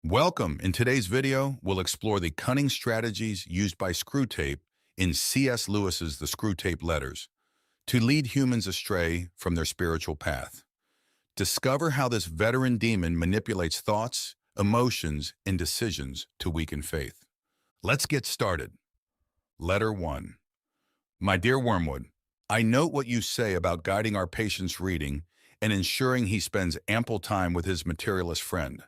Welcome. In today's video, we'll explore the cunning strategies used by Screwtape in C.S. Lewis's The Screwtape Letters to lead humans astray from their spiritual path. Discover how this veteran demon manipulates thoughts, emotions, and decisions to weaken faith. Let's get started. Letter 1. My dear Wormwood, I note what you say about guiding our patient's reading and ensuring he spends ample time with his materialist friend.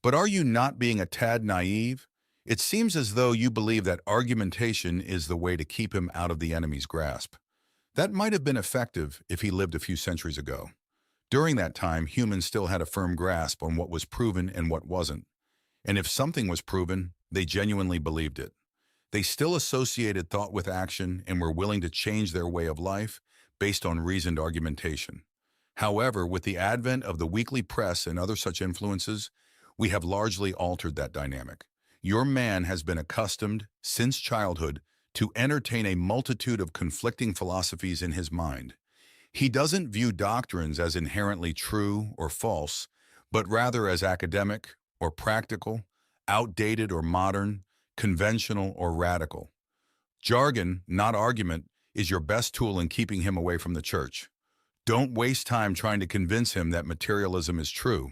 But are you not being a tad naive? It seems as though you believe that argumentation is the way to keep him out of the enemy's grasp. That might have been effective if he lived a few centuries ago. During that time, humans still had a firm grasp on what was proven and what wasn't. And if something was proven, they genuinely believed it. They still associated thought with action and were willing to change their way of life based on reasoned argumentation. However, with the advent of the weekly press and other such influences, we have largely altered that dynamic. Your man has been accustomed, since childhood, to entertain a multitude of conflicting philosophies in his mind. He doesn't view doctrines as inherently true or false, but rather as academic or practical, outdated or modern, conventional or radical. Jargon, not argument, is your best tool in keeping him away from the church. Don't waste time trying to convince him that materialism is true.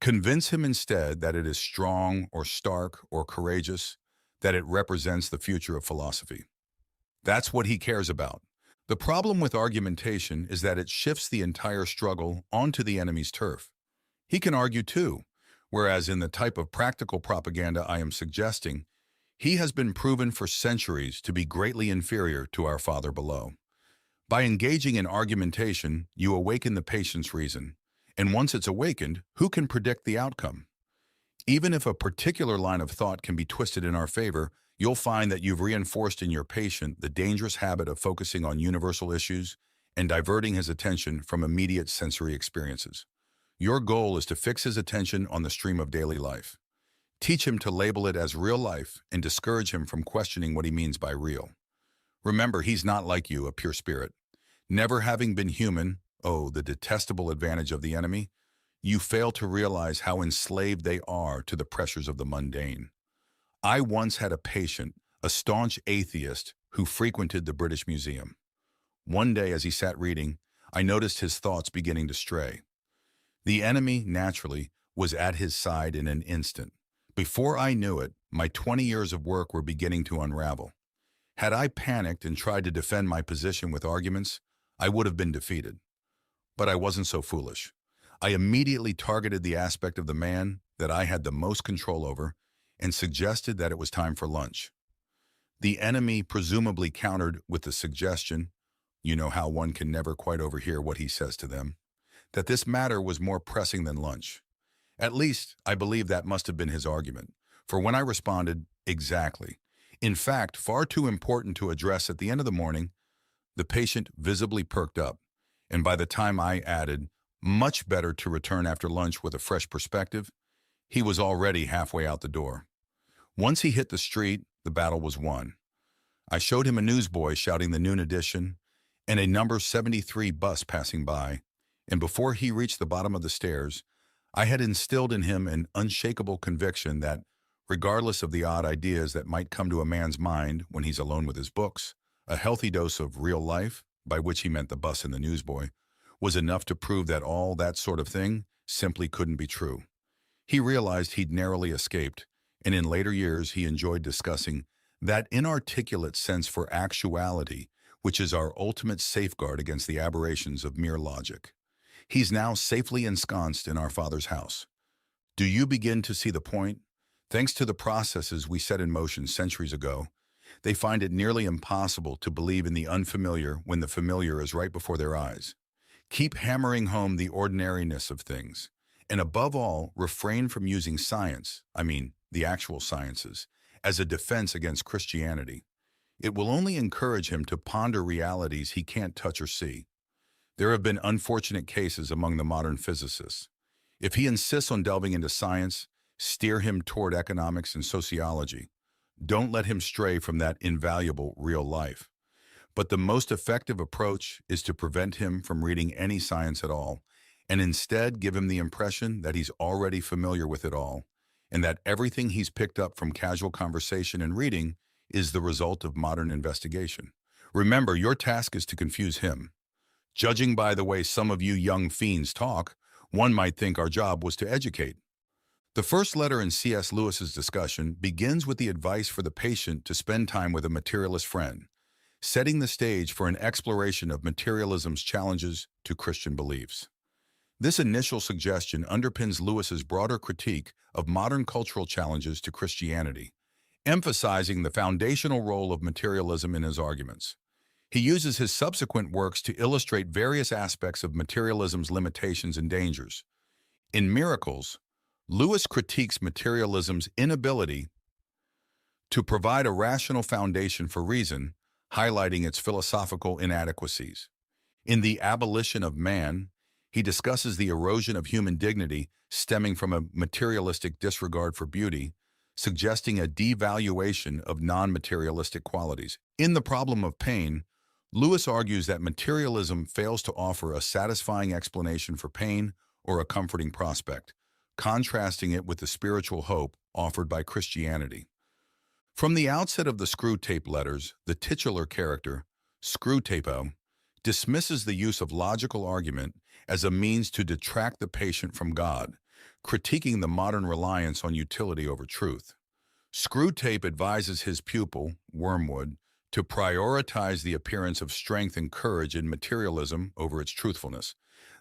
Convince him instead that it is strong or stark or courageous, that it represents the future of philosophy. That's what he cares about. The problem with argumentation is that it shifts the entire struggle onto the enemy's turf. He can argue too, whereas in the type of practical propaganda I am suggesting, he has been proven for centuries to be greatly inferior to our Father below. By engaging in argumentation, you awaken the patient's reason. And once it's awakened, who can predict the outcome? Even if a particular line of thought can be twisted in our favor, you'll find that you've reinforced in your patient the dangerous habit of focusing on universal issues and diverting his attention from immediate sensory experiences. Your goal is to fix his attention on the stream of daily life. Teach him to label it as real life and discourage him from questioning what he means by real. Remember, he's not like you, a pure spirit. Never having been human, oh, the detestable advantage of the enemy, you fail to realize how enslaved they are to the pressures of the mundane. I once had a patient, a staunch atheist, who frequented the British Museum. One day as he sat reading, I noticed his thoughts beginning to stray. The enemy, naturally, was at his side in an instant. Before I knew it, my 20 years of work were beginning to unravel. Had I panicked and tried to defend my position with arguments, I would have been defeated. But I wasn't so foolish. I immediately targeted the aspect of the man that I had the most control over and suggested that it was time for lunch. The enemy presumably countered with the suggestion, you know how one can never quite overhear what he says to them, that this matter was more pressing than lunch. At least, I believe that must have been his argument, for when I responded, exactly, in fact, far too important to address at the end of the morning, the patient visibly perked up. And by the time I added, much better to return after lunch with a fresh perspective, he was already halfway out the door. Once he hit the street, the battle was won. I showed him a newsboy shouting the noon edition and a number 73 bus passing by, and before he reached the bottom of the stairs, I had instilled in him an unshakable conviction that, regardless of the odd ideas that might come to a man's mind when he's alone with his books, a healthy dose of real life, by which he meant the bus and the newsboy, was enough to prove that all that sort of thing simply couldn't be true. He realized he'd narrowly escaped, and in later years he enjoyed discussing that inarticulate sense for actuality, which is our ultimate safeguard against the aberrations of mere logic. He's now safely ensconced in our Father's house. Do you begin to see the point? Thanks to the processes we set in motion centuries ago, they find it nearly impossible to believe in the unfamiliar when the familiar is right before their eyes. Keep hammering home the ordinariness of things, and above all, refrain from using science, the actual sciences, as a defense against Christianity. It will only encourage him to ponder realities he can't touch or see. There have been unfortunate cases among the modern physicists. If he insists on delving into science, steer him toward economics and sociology. Don't let him stray from that invaluable real life. But the most effective approach is to prevent him from reading any science at all, and instead give him the impression that he's already familiar with it all, and that everything he's picked up from casual conversation and reading is the result of modern investigation. Remember, your task is to confuse him. Judging by the way some of you young fiends talk, one might think our job was to educate. The first letter in C.S. Lewis's discussion begins with the advice for the patient to spend time with a materialist friend, setting the stage for an exploration of materialism's challenges to Christian beliefs. This initial suggestion underpins Lewis's broader critique of modern cultural challenges to Christianity, emphasizing the foundational role of materialism in his arguments. He uses his subsequent works to illustrate various aspects of materialism's limitations and dangers. In Miracles, Lewis critiques materialism's inability to provide a rational foundation for reason, highlighting its philosophical inadequacies. In The Abolition of Man, he discusses the erosion of human dignity stemming from a materialistic disregard for beauty, suggesting a devaluation of non-materialistic qualities. In The Problem of Pain, Lewis argues that materialism fails to offer a satisfying explanation for pain or a comforting prospect, contrasting it with the spiritual hope offered by Christianity. From the outset of the Screwtape Letters, the titular character, Screwtape, dismisses the use of logical argument as a means to detract the patient from God, critiquing the modern reliance on utility over truth. Screwtape advises his pupil, Wormwood, to prioritize the appearance of strength and courage in materialism over its truthfulness,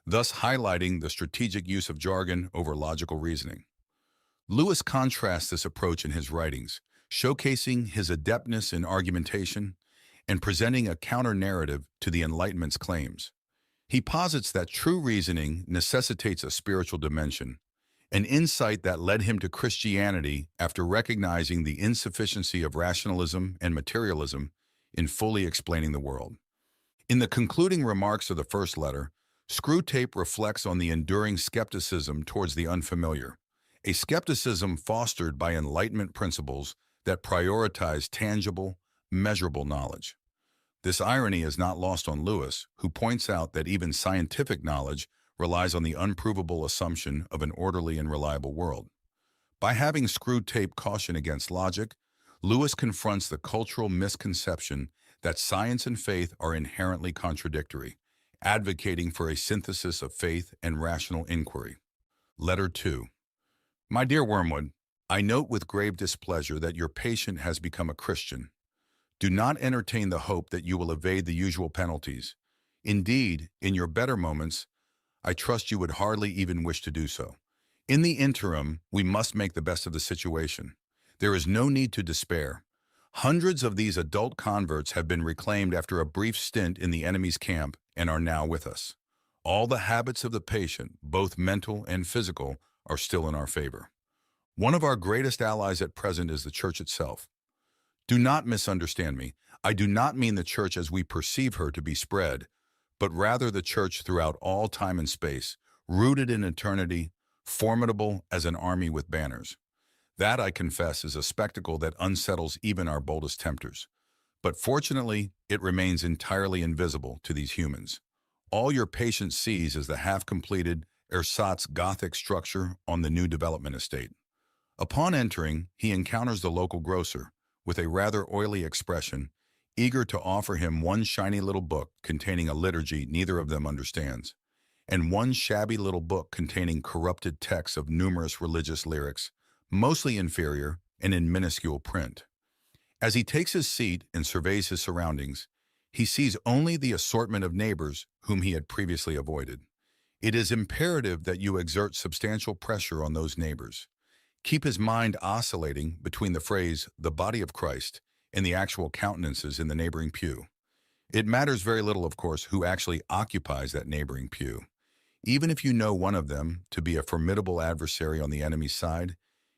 thus highlighting the strategic use of jargon over logical reasoning. Lewis contrasts this approach in his writings, showcasing his adeptness in argumentation and presenting a counter-narrative to the Enlightenment's claims. He posits that true reasoning necessitates a spiritual dimension, an insight that led him to Christianity after recognizing the insufficiency of rationalism and materialism in fully explaining the world. In the concluding remarks of the first letter, Screwtape reflects on the enduring skepticism towards the unfamiliar, a skepticism fostered by Enlightenment principles that prioritize tangible, measurable knowledge. This irony is not lost on Lewis, who points out that even scientific knowledge relies on the unprovable assumption of an orderly and reliable world. By having Screwtape caution against logic, Lewis confronts the cultural misconception that science and faith are inherently contradictory, advocating for a synthesis of faith and rational inquiry. Letter 2. My dear Wormwood, I note with grave displeasure that your patient has become a Christian. Do not entertain the hope that you will evade the usual penalties. Indeed, in your better moments, I trust you would hardly even wish to do so. In the interim, we must make the best of the situation. There is no need to despair. Hundreds of these adult converts have been reclaimed after a brief stint in the enemy's camp and are now with us. All the habits of the patient, both mental and physical, are still in our favor. One of our greatest allies at present is the Church itself. Do not misunderstand me. I do not mean the Church as we perceive her to be spread, but rather the Church throughout all time and space, rooted in eternity, formidable as an army with banners. That, I confess, is a spectacle that unsettles even our boldest tempters. But fortunately, it remains entirely invisible to these humans. All your patient sees is the half-completed ersatz Gothic structure on the new development estate. Upon entering, he encounters the local grocer, with a rather oily expression, eager to offer him one shiny little book containing a liturgy neither of them understands, and one shabby little book containing corrupted texts of numerous religious lyrics, mostly inferior and in minuscule print. As he takes his seat and surveys his surroundings, he sees only the assortment of neighbors whom he had previously avoided. It is imperative that you exert substantial pressure on those neighbors. Keep his mind oscillating between the phrase, the body of Christ, and the actual countenances in the neighboring pew. It matters very little, of course, who actually occupies that neighboring pew. Even if you know one of them to be a formidable adversary on the enemy's side,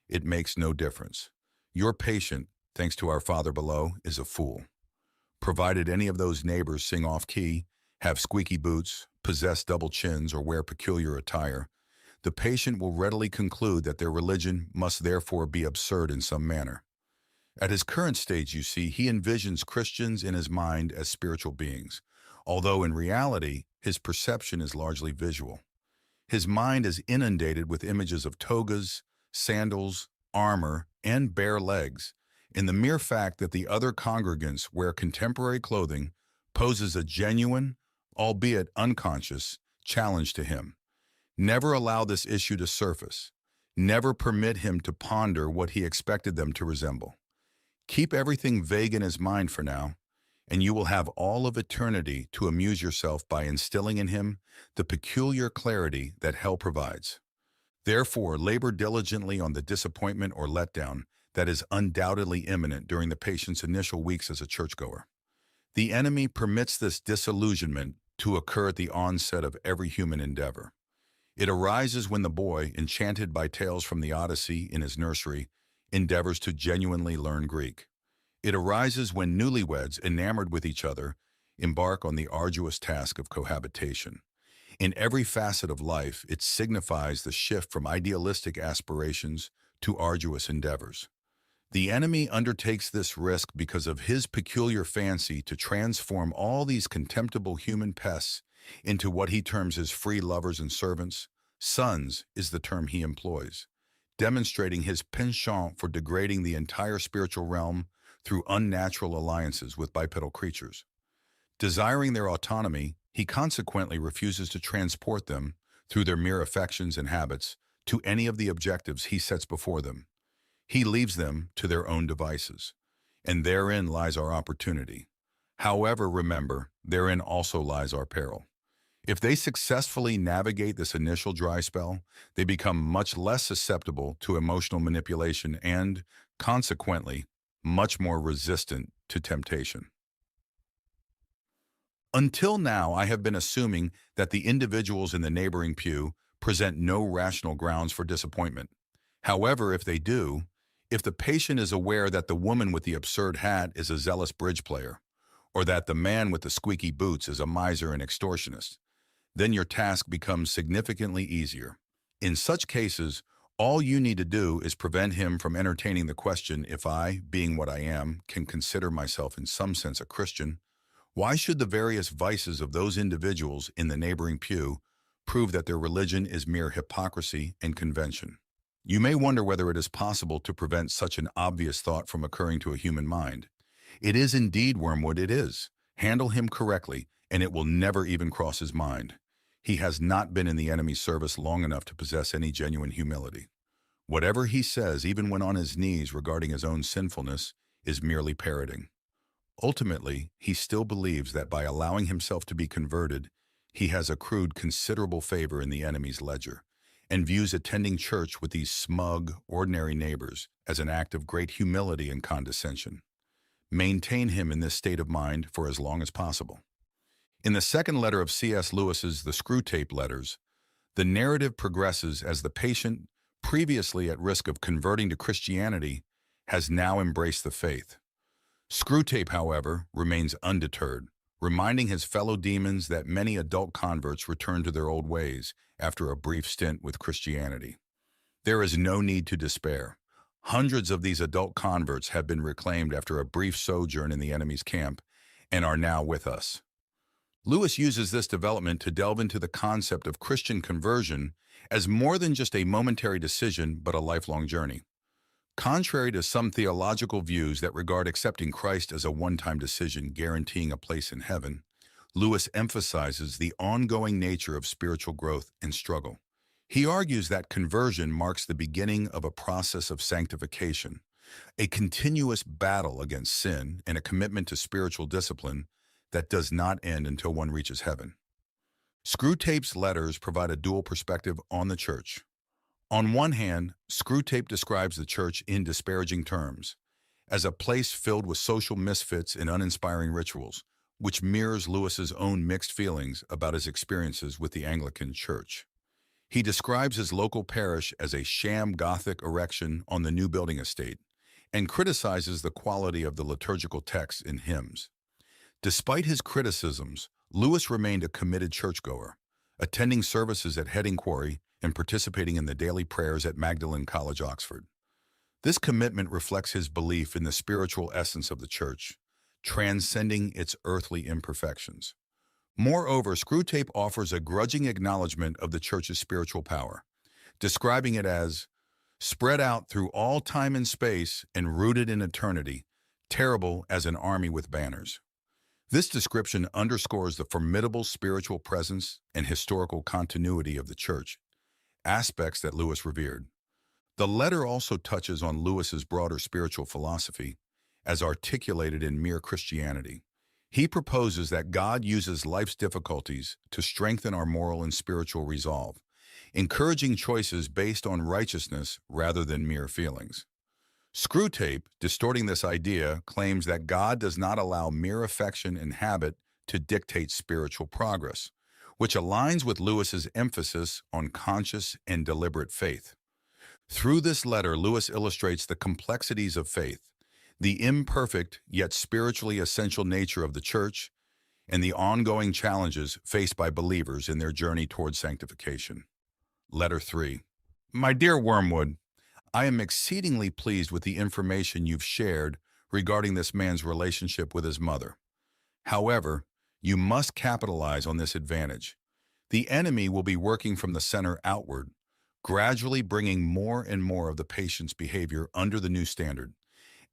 it makes no difference. Your patient, thanks to our Father below, is a fool. Provided any of those neighbors sing off-key, have squeaky boots, possess double chins, or wear peculiar attire, the patient will readily conclude that their religion must therefore be absurd in some manner. At his current stage, you see, he envisions Christians in his mind as spiritual beings, although in reality, his perception is largely visual. His mind is inundated with images of togas, sandals, armor, and bare legs, and the mere fact that the other congregants wear contemporary clothing poses a genuine, albeit unconscious, challenge to him. Never allow this issue to surface. Never permit him to ponder what he expected them to resemble. Keep everything vague in his mind for now, and you will have all of eternity to amuse yourself by instilling in him the peculiar clarity that hell provides. Therefore, labor diligently on the disappointment or letdown that is undoubtedly imminent during the patient's initial weeks as a churchgoer. The enemy permits this disillusionment to occur at the onset of every human endeavor. It arises when the boy, enchanted by tales from the Odyssey in his nursery, endeavors to genuinely learn Greek. It arises when newlyweds, enamored with each other, embark on the arduous task of cohabitation. In every facet of life, it signifies the shift from idealistic aspirations to arduous endeavors. The enemy undertakes this risk because of his peculiar fancy to transform all these contemptible human pests into what he terms his free lovers and servants. Sons is the term he employs, demonstrating his penchant for degrading the entire spiritual realm through unnatural alliances with bipedal creatures. Desiring their autonomy, he consequently refuses to transport them, through their mere affections and habits, to any of the objectives he sets before them. He leaves them to their own devices, and therein lies our opportunity. However, remember, therein also lies our peril. If they successfully navigate this initial dry spell, they become much less susceptible to emotional manipulation and, consequently, much more resistant to temptation. Until now, I have been assuming that the individuals in the neighboring pew present no rational grounds for disappointment. However, if they do, if the patient is aware that the woman with the absurd hat is a zealous bridge player, or that the man with the squeaky boots is a miser and extortionist, then your task becomes significantly easier. In such cases, all you need to do is prevent him from entertaining the question if I, being what I am, can consider myself in some sense a Christian. Why should the various vices of those individuals in the neighboring pew prove that their religion is mere hypocrisy and convention? You may wonder whether it is possible to prevent such an obvious thought from occurring to a human mind. It is indeed, Wormwood, it is. Handle him correctly, and it will never even cross his mind. He has not been in the enemy's service long enough to possess any genuine humility. Whatever he says, even when on his knees regarding his own sinfulness, is merely parroting. Ultimately, he still believes that by allowing himself to be converted, he has accrued considerable favor in the enemy's ledger, and views attending church with these smug, ordinary neighbors as an act of great humility and condescension. Maintain him in this state of mind for as long as possible. In the second letter of C.S. Lewis's The Screwtape Letters, the narrative progresses as the patient, previously at risk of converting to Christianity, has now embraced the faith. Screwtape, however, remains undeterred, reminding his fellow demons that many adult converts return to their old ways after a brief stint with Christianity. There is no need to despair. Hundreds of these adult converts have been reclaimed after a brief sojourn in the enemy's camp and are now with us. Lewis uses this development to delve into the concept of Christian conversion as more than just a momentary decision but a lifelong journey. Contrary to some theological views that regard accepting Christ as a one-time decision guaranteeing a place in heaven, Lewis emphasizes the ongoing nature of spiritual growth and struggle. He argues that conversion marks the beginning of a process of sanctification, a continuous battle against sin and a commitment to spiritual discipline that does not end until one reaches heaven. Screwtape's letters provide a dual perspective on the church. On one hand, Screwtape describes the church in disparaging terms, as a place filled with social misfits and uninspiring rituals, which mirrors Lewis's own mixed feelings about his experiences with the Anglican Church. He describes his local parish as a sham Gothic erection on the new building estate, and criticizes the quality of the liturgical texts in hymns. Despite his criticisms, Lewis remained a committed churchgoer, attending services at Heading Quarry and participating in the daily prayers at Magdalen College, Oxford. This commitment reflects his belief in the spiritual essence of the church, transcending its earthly imperfections. Moreover, Screwtape offers a grudging acknowledgement of the church's spiritual power, describing it as spread out through all time and space and rooted in eternity, terrible as an army with banners. This description underscores the formidable spiritual presence and historical continuity of the Church, aspects that Lewis revered. The letter also touches on Lewis's broader spiritual philosophy, as articulated in Mere Christianity. He proposes that God uses life's difficulties to strengthen our moral and spiritual resolve, encouraging choices based on righteousness rather than mere feelings. Screwtape, distorting this idea, claims that God does not allow mere affection and habit to dictate spiritual progress, which aligns with Lewis's emphasis on conscious and deliberate faith. Through this letter, Lewis illustrates the complexities of faith, the imperfect yet spiritually essential nature of the Church, and the ongoing challenges faced by believers in their journey toward sanctification. Letter 3. My dear Wormwood, I am exceedingly pleased with the information you've shared regarding this man's relationship with his mother. However, you must capitalize on this advantage. The enemy will be working from the center outward, gradually bringing more and more of the patient's behavior under the new standard,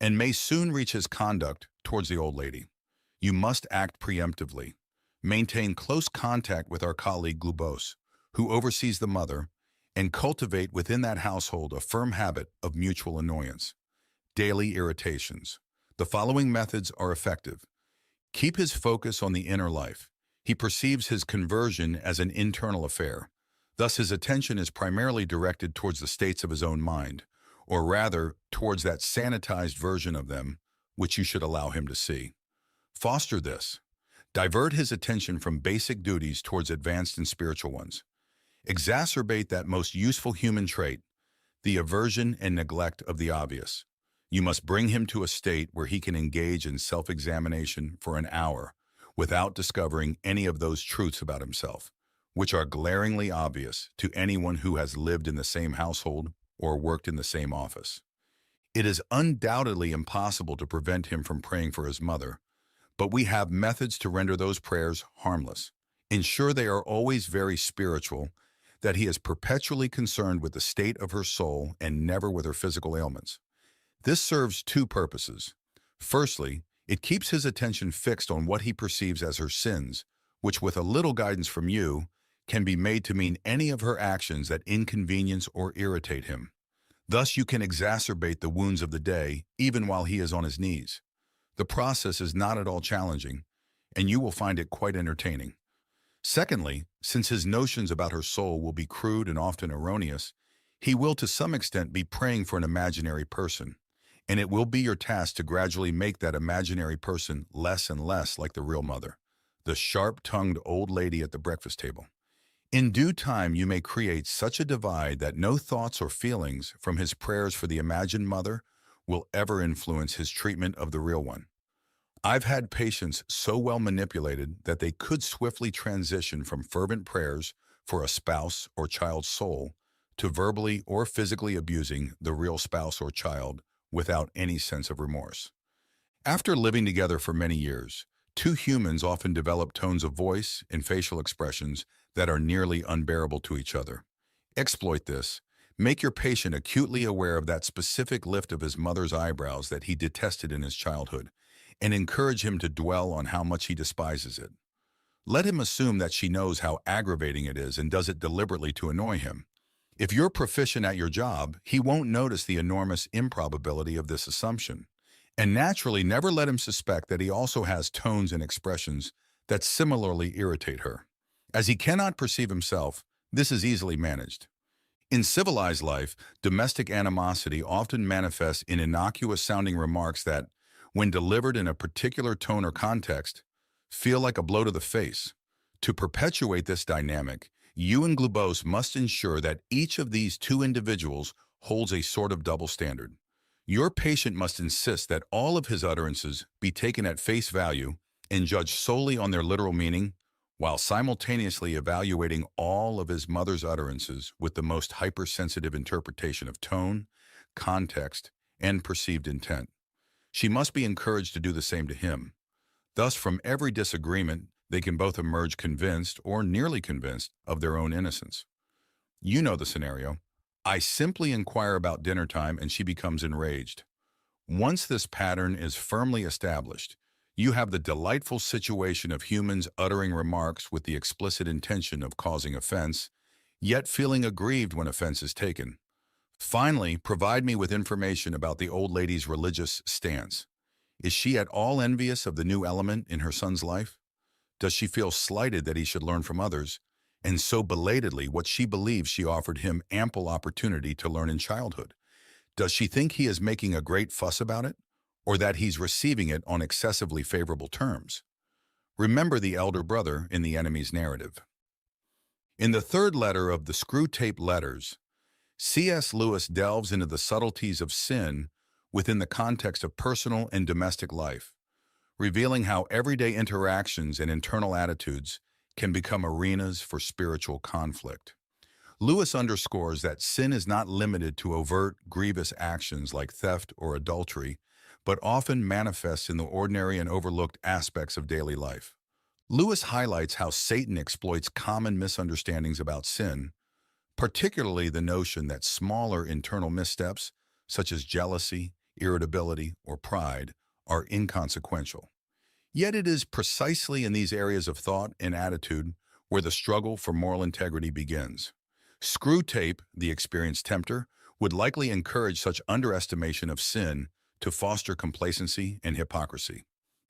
and may soon reach his conduct towards the old lady. You must act preemptively. Maintain close contact with our colleague Glubose, who oversees the mother, and cultivate within that household a firm habit of mutual annoyance. Daily irritations. The following methods are effective. Keep his focus on the inner life. He perceives his conversion as an internal affair. Thus, his attention is primarily directed towards the states of his own mind, or rather, towards that sanitized version of them, which you should allow him to see. Foster this. Divert his attention from basic duties towards advanced and spiritual ones. Exacerbate that most useful human trait, the aversion and neglect of the obvious. You must bring him to a state where he can engage in self-examination for an hour without discovering any of those truths about himself, which are glaringly obvious to anyone who has lived in the same household or worked in the same office. It is undoubtedly impossible to prevent him from praying for his mother, but we have methods to render those prayers harmless. Ensure they are always very spiritual, that he is perpetually concerned with the state of her soul and never with her physical ailments. This serves two purposes. Firstly, it keeps his attention fixed on what he perceives as her sins, which with a little guidance from you, can be made to mean any of her actions that inconvenience or irritate him. Thus you can exacerbate the wounds of the day even while he is on his knees. The process is not at all challenging, and you will find it quite entertaining. Secondly, since his notions about her soul will be crude and often erroneous, he will to some extent be praying for an imaginary person, and it will be your task to gradually make that imaginary person less and less like the real mother, the sharp-tongued old lady at the breakfast table. In due time, you may create such a divide that no thoughts or feelings from his prayers for the imagined mother will ever influence his treatment of the real one. I've had patients so well manipulated that they could swiftly transition from fervent prayers for a spouse or child's soul to verbally or physically abusing the real spouse or child without any sense of remorse. After living together for many years, two humans often develop tones of voice and facial expressions that are nearly unbearable to each other. Exploit this. Make your patient acutely aware of that specific lift of his mother's eyebrows that he detested in his childhood, and encourage him to dwell on how much he despises it. Let him assume that she knows how aggravating it is and does it deliberately to annoy him. If you're proficient at your job, he won't notice the enormous improbability of this assumption. And naturally, never let him suspect that he also has tones and expressions that similarly irritate her. As he cannot perceive himself, this is easily managed. In civilized life, domestic animosity often manifests in innocuous-sounding remarks that, when delivered in a particular tone or context, feel like a blow to the face. To perpetuate this dynamic, you and Glubose must ensure that each of these two individuals holds a sort of double standard. Your patient must insist that all of his utterances be taken at face value and judged solely on their literal meaning, while simultaneously evaluating all of his mother's utterances with the most hypersensitive interpretation of tone, context, and perceived intent. She must be encouraged to do the same to him. Thus, from every disagreement, they can both emerge convinced or nearly convinced of their own innocence. You know the scenario. I simply inquire about dinner time and she becomes enraged. Once this pattern is firmly established, you have the delightful situation of humans uttering remarks with the explicit intention of causing offense, yet feeling aggrieved when offense is taken. Finally, provide me with information about the old lady's religious stance. Is she at all envious of the new element in her son's life? Does she feel slighted that he should learn from others, and so belatedly what she believes she offered him ample opportunity to learn in childhood? Does she think he is making a great fuss about it, or that he's receiving it on excessively favorable terms? Remember the elder brother in the enemy's narrative. In the third letter of the Screw Tape Letters, C.S. Lewis delves into the subtleties of sin within the context of personal and domestic life, revealing how everyday interactions and internal attitudes can become arenas for spiritual conflict. Lewis underscores that sin is not limited to overt, grievous actions like theft or adultery, but often manifests in the ordinary and overlooked aspects of daily life. Lewis highlights how Satan exploits common misunderstandings about sin, particularly the notion that smaller internal missteps, such as jealousy, irritability, or pride, are inconsequential. Yet it is precisely in these areas of thought and attitude where the struggle for moral integrity begins. Screw Tape, the experienced tempter, would likely encourage such underestimation of sin to foster complacency and hypocrisy.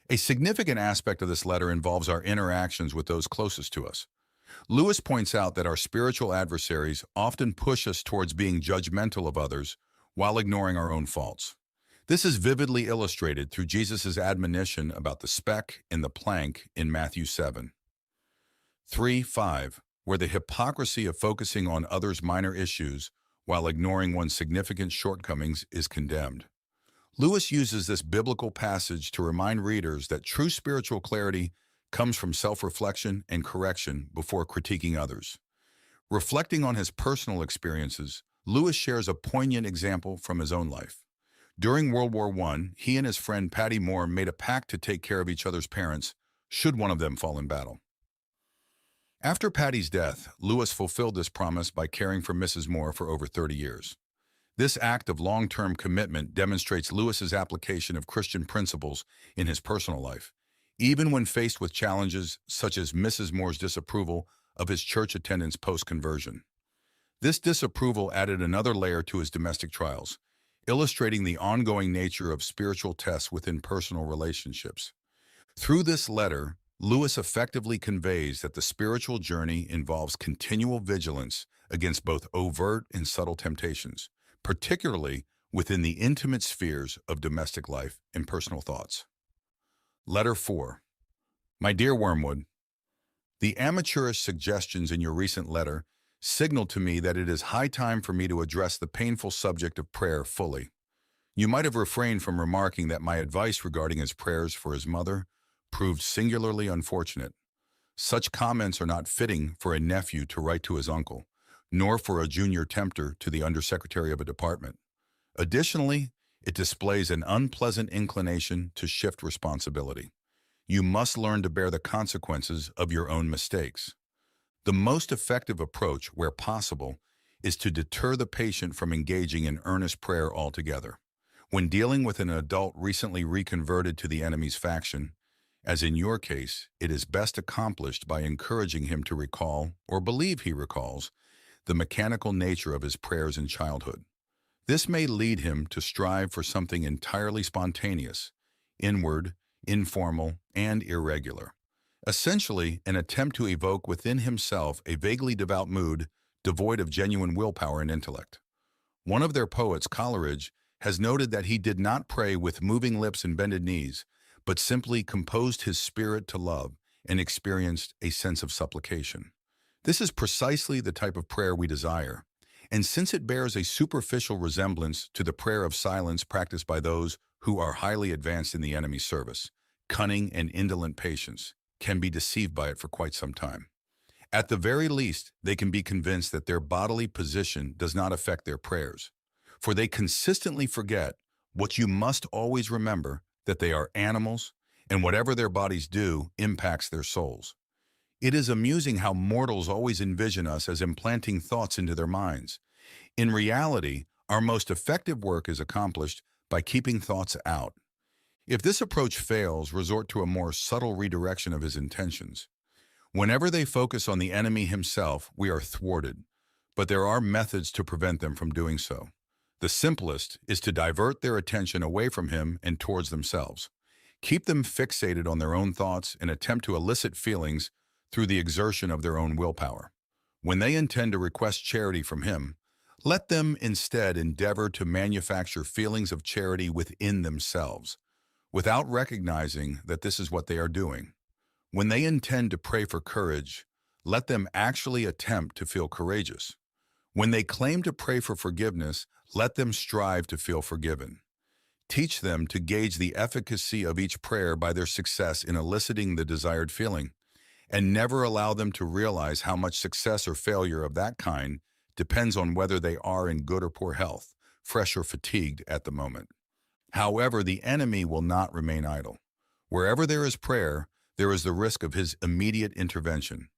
A significant aspect of this letter involves our interactions with those closest to us. Lewis points out that our spiritual adversaries often push us towards being judgmental of others while ignoring our own faults. This is vividly illustrated through Jesus' admonition about the speck and the plank in Matthew 7. 3:5, where the hypocrisy of focusing on others' minor issues while ignoring one's significant shortcomings is condemned. Lewis uses this biblical passage to remind readers that true spiritual clarity comes from self-reflection and correction before critiquing others. Reflecting on his personal experiences, Lewis shares a poignant example from his own life. During World War I, he and his friend Patty Moore made a pact to take care of each other's parents should one of them fall in battle. After Patty's death, Lewis fulfilled this promise by caring for Mrs. Moore for over 30 years. This act of long-term commitment demonstrates Lewis's application of Christian principles in his personal life, even when faced with challenges such as Mrs. Moore's disapproval of his church attendance post-conversion. This disapproval added another layer to his domestic trials, illustrating the ongoing nature of spiritual tests within personal relationships. Through this letter, Lewis effectively conveys that the spiritual journey involves continual vigilance against both overt and subtle temptations, particularly within the intimate spheres of domestic life and personal thoughts. Letter 4. My dear Wormwood, the amateurish suggestions in your recent letter signaled to me that it is high time for me to address the painful subject of prayer fully. You might have refrained from remarking that my advice regarding his prayers for his mother proved singularly unfortunate. Such comments are not fitting for a nephew to write to his uncle, nor for a junior tempter to the undersecretary of a department. Additionally, it displays an unpleasant inclination to shift responsibility. You must learn to bear the consequences of your own mistakes. The most effective approach, where possible, is to deter the patient from engaging in earnest prayer altogether. When dealing with an adult recently reconverted to the enemy's faction, as in your case, it is best accomplished by encouraging him to recall, or believe he recalls, the mechanical nature of his prayers in childhood. This may lead him to strive for something entirely spontaneous, inward, informal, and irregular. Essentially, an attempt to evoke within himself a vaguely devout mood devoid of genuine willpower and intellect. One of their poets, Coleridge, has noted that he did not pray with moving lips and bended knees, but simply composed his spirit to love and experienced a sense of supplication. This is precisely the type of prayer we desire, and since it bears a superficial resemblance to the prayer of silence practiced by those who are highly advanced in the enemy's service, cunning and indolent patients can be deceived by it for quite some time. At the very least, they can be convinced that their bodily position does not affect their prayers, for they consistently forget what you must always remember, that they are animals, and whatever their bodies do impacts their souls. It is amusing how mortals always envision us as implanting thoughts into their minds, In reality, our most effective work is accomplished by keeping thoughts out. If this approach fails, resort to a more subtle redirection of his intentions. Whenever they focus on the enemy himself, we are thwarted, but there are methods to prevent them from doing so. The simplest is to divert their attention away from him and towards themselves. Keep them fixated on their own thoughts and attempt to elicit feelings through the exertion of their own willpower. When they intend to request charity from him, let them instead endeavor to manufacture feelings of charity within themselves, without recognizing that this is what they are doing. When they intend to pray for courage, let them actually attempt to feel courageous. When they claim to pray for forgiveness, let them strive to feel forgiven. Teach them to gauge the efficacy of each prayer by their success in eliciting the desired feeling, and never allow them to realize how much success or failure of that kind depends on whether they are in good or poor health, fresh or fatigued at the moment. However, the enemy will not remain idle. Wherever there is prayer, there is the risk of his immediate intervention.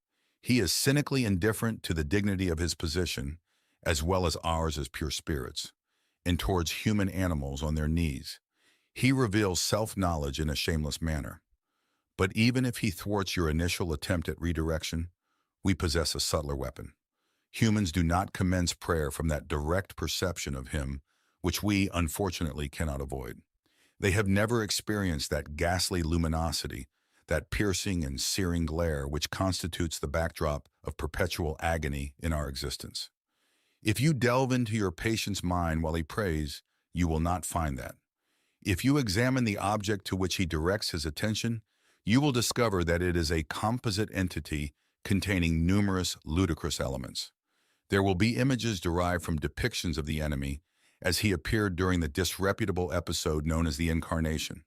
He is cynically indifferent to the dignity of his position, as well as ours as pure spirits, and towards human animals on their knees. He reveals self-knowledge in a shameless manner. But even if he thwarts your initial attempt at redirection, we possess a subtler weapon. Humans do not commence prayer from that direct perception of him, which we, unfortunately, cannot avoid. They have never experienced that ghastly luminosity, that piercing and searing glare which constitutes the backdrop of perpetual agony in our existence. If you delve into your patient's mind while he prays, you will not find that. If you examine the object to which he directs his attention, you will discover that it is a composite entity containing numerous ludicrous elements. There will be images derived from depictions of the enemy as he appeared during the disreputable episode known as the Incarnation.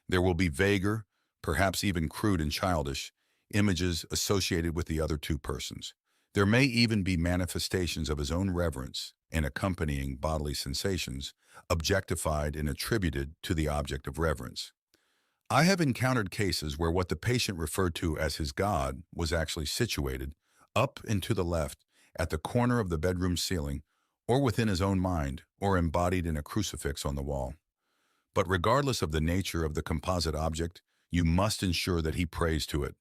There will be vaguer, perhaps even crude and childish, images associated with the other two persons. There may even be manifestations of his own reverence and accompanying bodily sensations, objectified and attributed to the object of reverence. I have encountered cases where what the patient referred to as his God was actually situated up and to the left at the corner of the bedroom ceiling, or within his own mind, or embodied in a crucifix on the wall. But regardless of the nature of the composite object, you must ensure that he prays to it,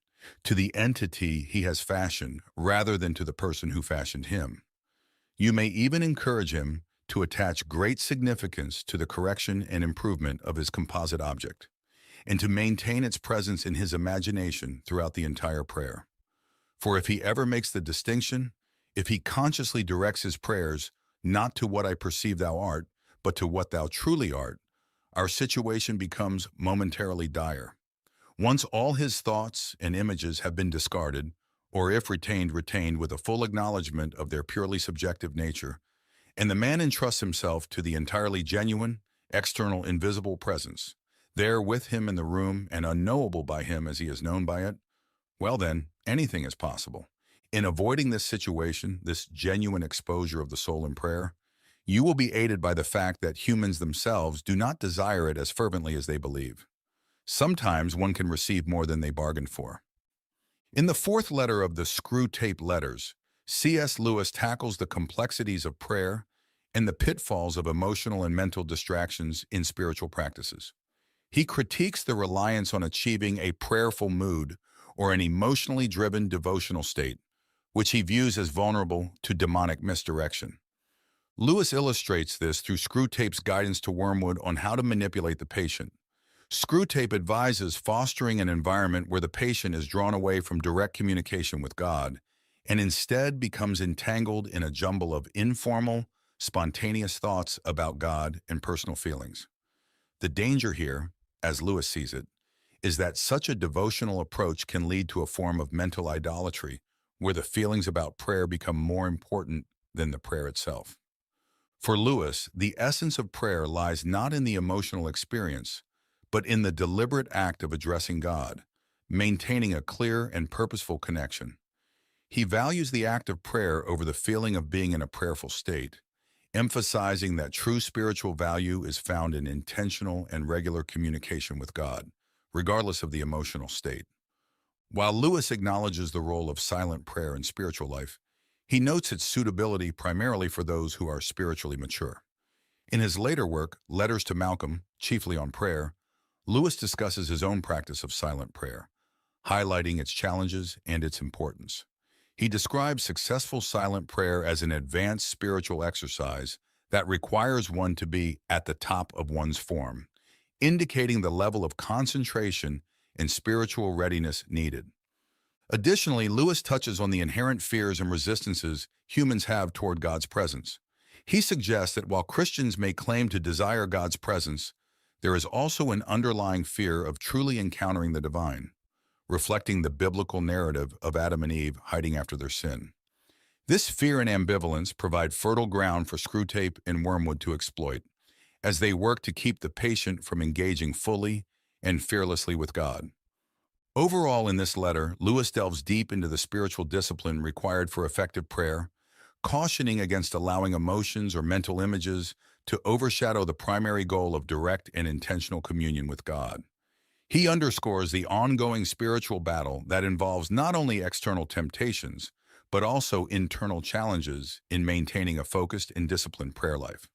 to the entity he has fashioned, rather than to the person who fashioned him. You may even encourage him to attach great significance to the correction and improvement of his composite object, and to maintain its presence in his imagination throughout the entire prayer. For if he ever makes the distinction, if he consciously directs his prayers not to what I perceive thou art, but to what thou truly art, our situation becomes momentarily dire. Once all his thoughts and images have been discarded, or if retained with a full acknowledgement of their purely subjective nature, and the man entrusts himself to the entirely genuine, external, invisible presence, there with him in the room and unknowable by him as he is known by it, well then, anything is possible. In avoiding this situation, this genuine exposure of the soul in prayer, you will be aided by the fact that humans themselves do not desire it as fervently as they believe. Sometimes one can receive more than they bargained for. In the fourth letter of the Screwtape Letters, C.S. Lewis tackles the complexities of prayer and the pitfalls of emotional and mental distractions in spiritual practices. He critiques the reliance on achieving a prayerful mood or an emotionally driven devotional state, which he views as vulnerable to demonic misdirection. Lewis illustrates this through Screwtape's guidance to Wormwood on how to manipulate the patient. Screwtape advises fostering an environment where the patient is drawn away from direct communication with God and instead becomes entangled in a jumble of informal, spontaneous thoughts about God and personal feelings. The danger here, as Lewis sees it, is that such a devotional approach can lead to a form of mental idolatry where the feelings about prayer become more important than the prayer itself. For Lewis, the essence of prayer lies not in the emotional experience, but in the deliberate act of addressing God, maintaining a clear and purposeful connection. He values the act of prayer over the feeling of being in a prayerful state, emphasizing that true spiritual value is found in intentional and regular communication with God, regardless of the emotional state. While Lewis acknowledges the role of silent prayer in spiritual life, He notes its suitability primarily for those who are spiritually mature. In his later work, Letters to Malcolm, chiefly on prayer, Lewis discusses his own practice of silent prayer, highlighting its challenges and its importance. He describes successful silent prayer as an advanced spiritual exercise that requires one to be at the top of one's form, indicating the level of concentration and spiritual readiness needed. Additionally, Lewis touches on the inherent fears and resistances humans have toward God's presence. He suggests that while Christians may claim to desire God's presence, there is also an underlying fear of truly encountering the divine, reflecting the biblical narrative of Adam and Eve hiding after their sin. This fear and ambivalence provide fertile ground for Screwtape and Wormwood to exploit, as they work to keep the patient from engaging fully and fearlessly with God. Overall, in this letter, Lewis delves deep into the spiritual discipline required for effective prayer, cautioning against allowing emotions or mental images to overshadow the primary goal of direct and intentional communion with God. He underscores the ongoing spiritual battle that involves not only external temptations, but also internal challenges in maintaining a focused and disciplined prayer life.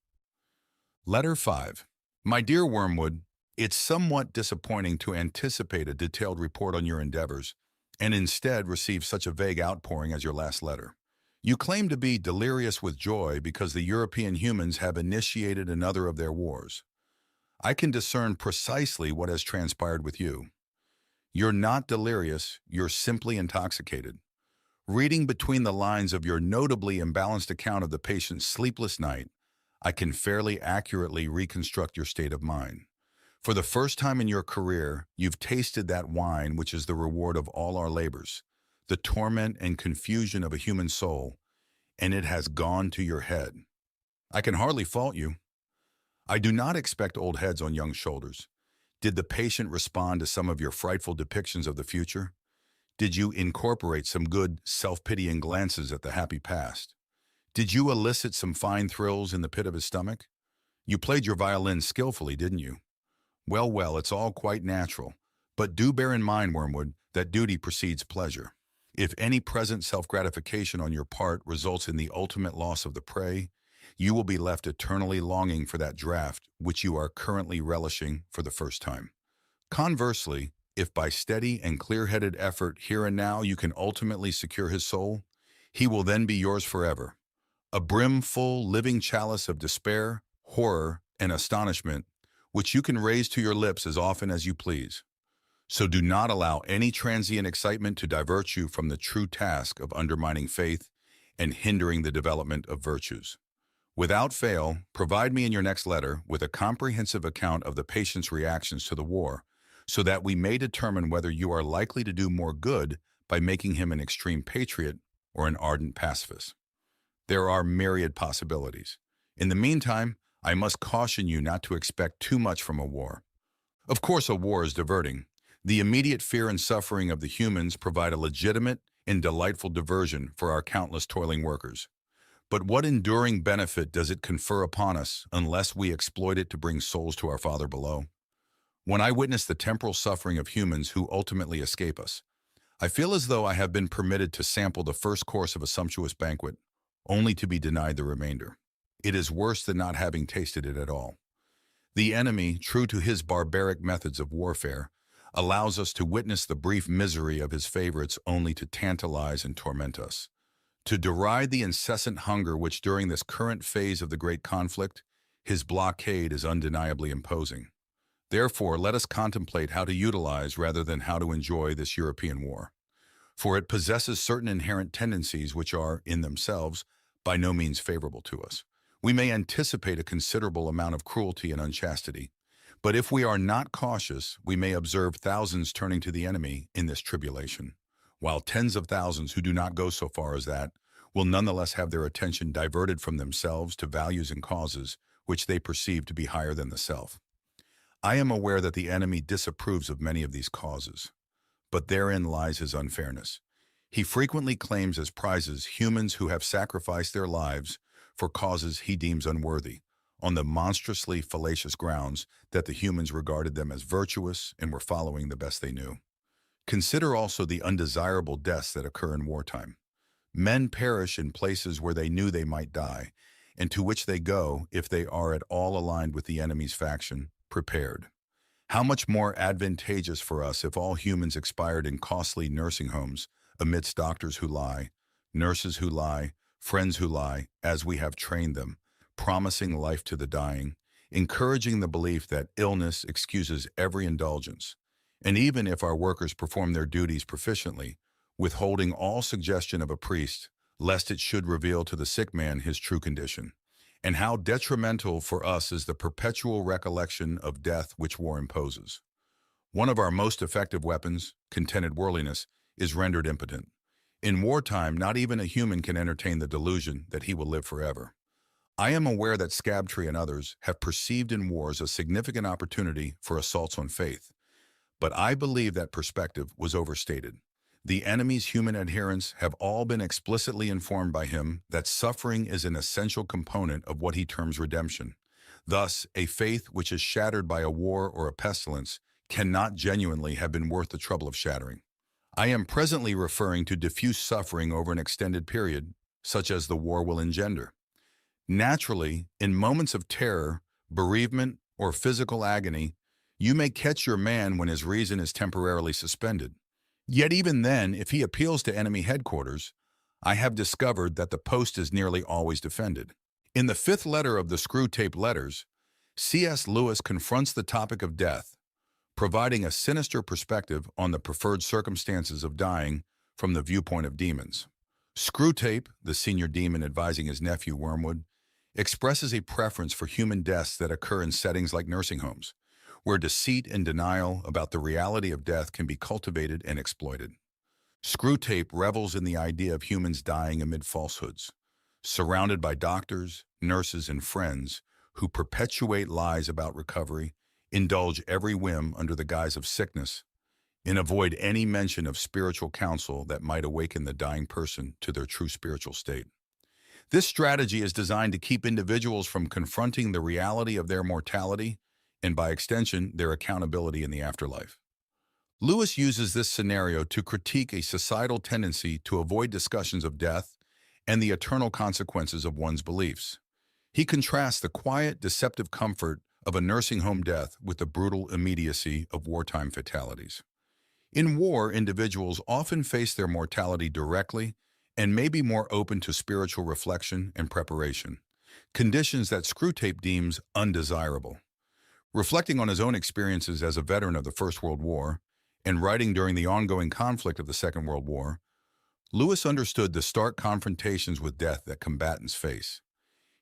Letter 5. My dear Wormwood, it's somewhat disappointing to anticipate a detailed report on your endeavors and instead receive such a vague outpouring as your last letter. You claim to be delirious with joy because the European humans have initiated another of their wars. I can discern precisely what has transpired with you. You're not delirious, you're simply intoxicated. Reading between the lines of your notably imbalanced account of the patient's sleepless night, I can fairly accurately reconstruct your state of mind. For the first time in your career, you've tasted that wine which is the reward of all our labors, the torment and confusion of a human soul, and it has gone to your head. I can hardly fault you. I do not expect old heads on young shoulders. Did the patient respond to some of your frightful depictions of the future? Did you incorporate some good, self-pitying glances at the happy past? Did you elicit some fine thrills in the pit of his stomach? You played your violin skillfully, didn't you? Well, it's all quite natural. But do bear in mind, Wormwood, that duty precedes pleasure. If any present self-gratification on your part results in the ultimate loss of the prey, you will be left eternally longing for that draught which you are currently relishing for the first time. Conversely, if by steady and clear-headed effort here and now you can ultimately secure his soul, he will then be yours forever. A brimful, living chalice of despair, horror, and astonishment, which you can raise to your lips as often as you please. So do not allow any transient excitement to divert you from the true task of undermining faith and hindering the development of virtues. Without fail, provide me in your next letter with a comprehensive account of the patient's reactions to the war, so that we may determine whether you are likely to do more good by making him an extreme patriot or an ardent pacifist. There are myriad possibilities. In the meantime, I must caution you not to expect too much from a war. Of course, a war is diverting. The immediate fear and suffering of the humans provide a legitimate and delightful diversion for our countless toiling workers. But what enduring benefit does it confer upon us unless we exploit it to bring souls to our Father below? When I witness the temporal suffering of humans who ultimately escape us, I feel as though I have been permitted to sample the first course of a sumptuous banquet, only to be denied the remainder. It is worse than not having tasted it at all. The enemy, true to his barbaric methods of warfare, allows us to witness the brief misery of his favorites only to tantalize and torment us. To deride the incessant hunger which during this current phase of the great conflict, his blockade is undeniably imposing. Therefore, let us contemplate how to utilize rather than how to enjoy this European war. For it possesses certain inherent tendencies which are, in themselves, by no means favorable to us. We may anticipate a considerable amount of cruelty and unchastity, but if we are not cautious, we may observe thousands turning to the enemy in this tribulation, while tens of thousands who do not go so far as that will nonetheless have their attention diverted from themselves to values and causes which they perceive to be higher than the self. I am aware that the enemy disapproves of many of these causes, but therein lies his unfairness. He frequently claims as prizes humans who have sacrificed their lives for causes he deems unworthy, on the monstrously fallacious grounds that the humans regarded them as virtuous and were following the best they knew. Consider also the undesirable deaths that occur in wartime. Men perish in places where they knew they might die, and to which they go, if they are at all aligned with the enemy's faction, prepared. How much more advantageous for us if all humans expired in costly nursing homes amidst doctors who lie, nurses who lie, friends who lie, as we have trained them, promising life to the dying, encouraging the belief that illness excuses every indulgence, and even if our workers perform their duties proficiently, withholding all suggestion of a priest, lest it should reveal to the sick man his true condition. And how detrimental for us is the perpetual recollection of death which war imposes. One of our most effective weapons, contented worldliness, is rendered impotent. In wartime, not even a human can entertain the delusion that he will live forever. I am aware that Scabtree and others have perceived in wars a significant opportunity for assaults on faith, but I believe that perspective was overstated. The enemy's human adherents have all been explicitly informed by him that suffering is an essential component of what he terms redemption. Thus, a faith which is shattered by a war or a pestilence cannot genuinely have been worth the trouble of shattering. I am presently referring to diffuse suffering over an extended period, such as the war will engender. Naturally, in moments of terror, bereavement, or physical agony, you may catch your man when his reason is temporarily suspended. Yet even then, if he appeals to enemy headquarters, I have discovered that the post is nearly always defended. In the fifth letter of the Screwtape Letters, C.S. Lewis confronts the topic of death, providing a sinister perspective on the preferred circumstances of dying from the viewpoint of demons. Screwtape, the senior demon advising his nephew Wormwood, expresses a preference for human deaths that occur in settings like nursing homes, where deceit and denial about the reality of death can be cultivated and exploited. Screwtape revels in the idea of humans dying amid falsehoods, surrounded by doctors, nurses, and friends who perpetuate lies about recovery, indulge every whim under the guise of sickness, and avoid any mention of spiritual counsel that might awaken the dying person to their true spiritual state. This strategy is designed to keep individuals from confronting the reality of their mortality and by extension, their accountability in the afterlife. Lewis uses this scenario to critique a societal tendency to avoid discussions of death and the eternal consequences of one's beliefs. He contrasts the quiet, deceptive comfort of a nursing home death with the brutal immediacy of wartime fatalities. In war, individuals often face their mortality directly and may be more open to spiritual reflection and preparation, conditions that Screwtape deems undesirable. Reflecting on his own experiences as a veteran of the First World War and writing during the ongoing conflict of the Second World War, Lewis understood the stark confrontations with death that combatants face.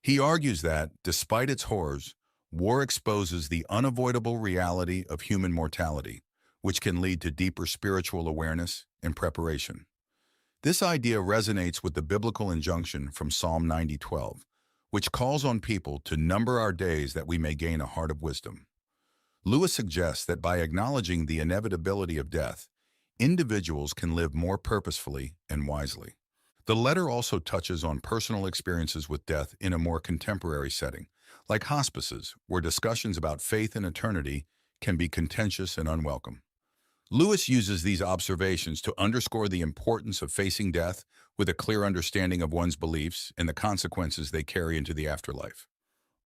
He argues that, despite its horrors, war exposes the unavoidable reality of human mortality, which can lead to deeper spiritual awareness and preparation. This idea resonates with the biblical injunction from Psalm 90:12, which calls on people to number our days that we may gain a heart of wisdom. Lewis suggests that by acknowledging the inevitability of death, individuals can live more purposefully and wisely. The letter also touches on personal experiences with death in a more contemporary setting, like hospices, where discussions about faith and eternity can be contentious and unwelcome. Lewis uses these observations to underscore the importance of facing death with a clear understanding of one's beliefs and the consequences they carry into the afterlife.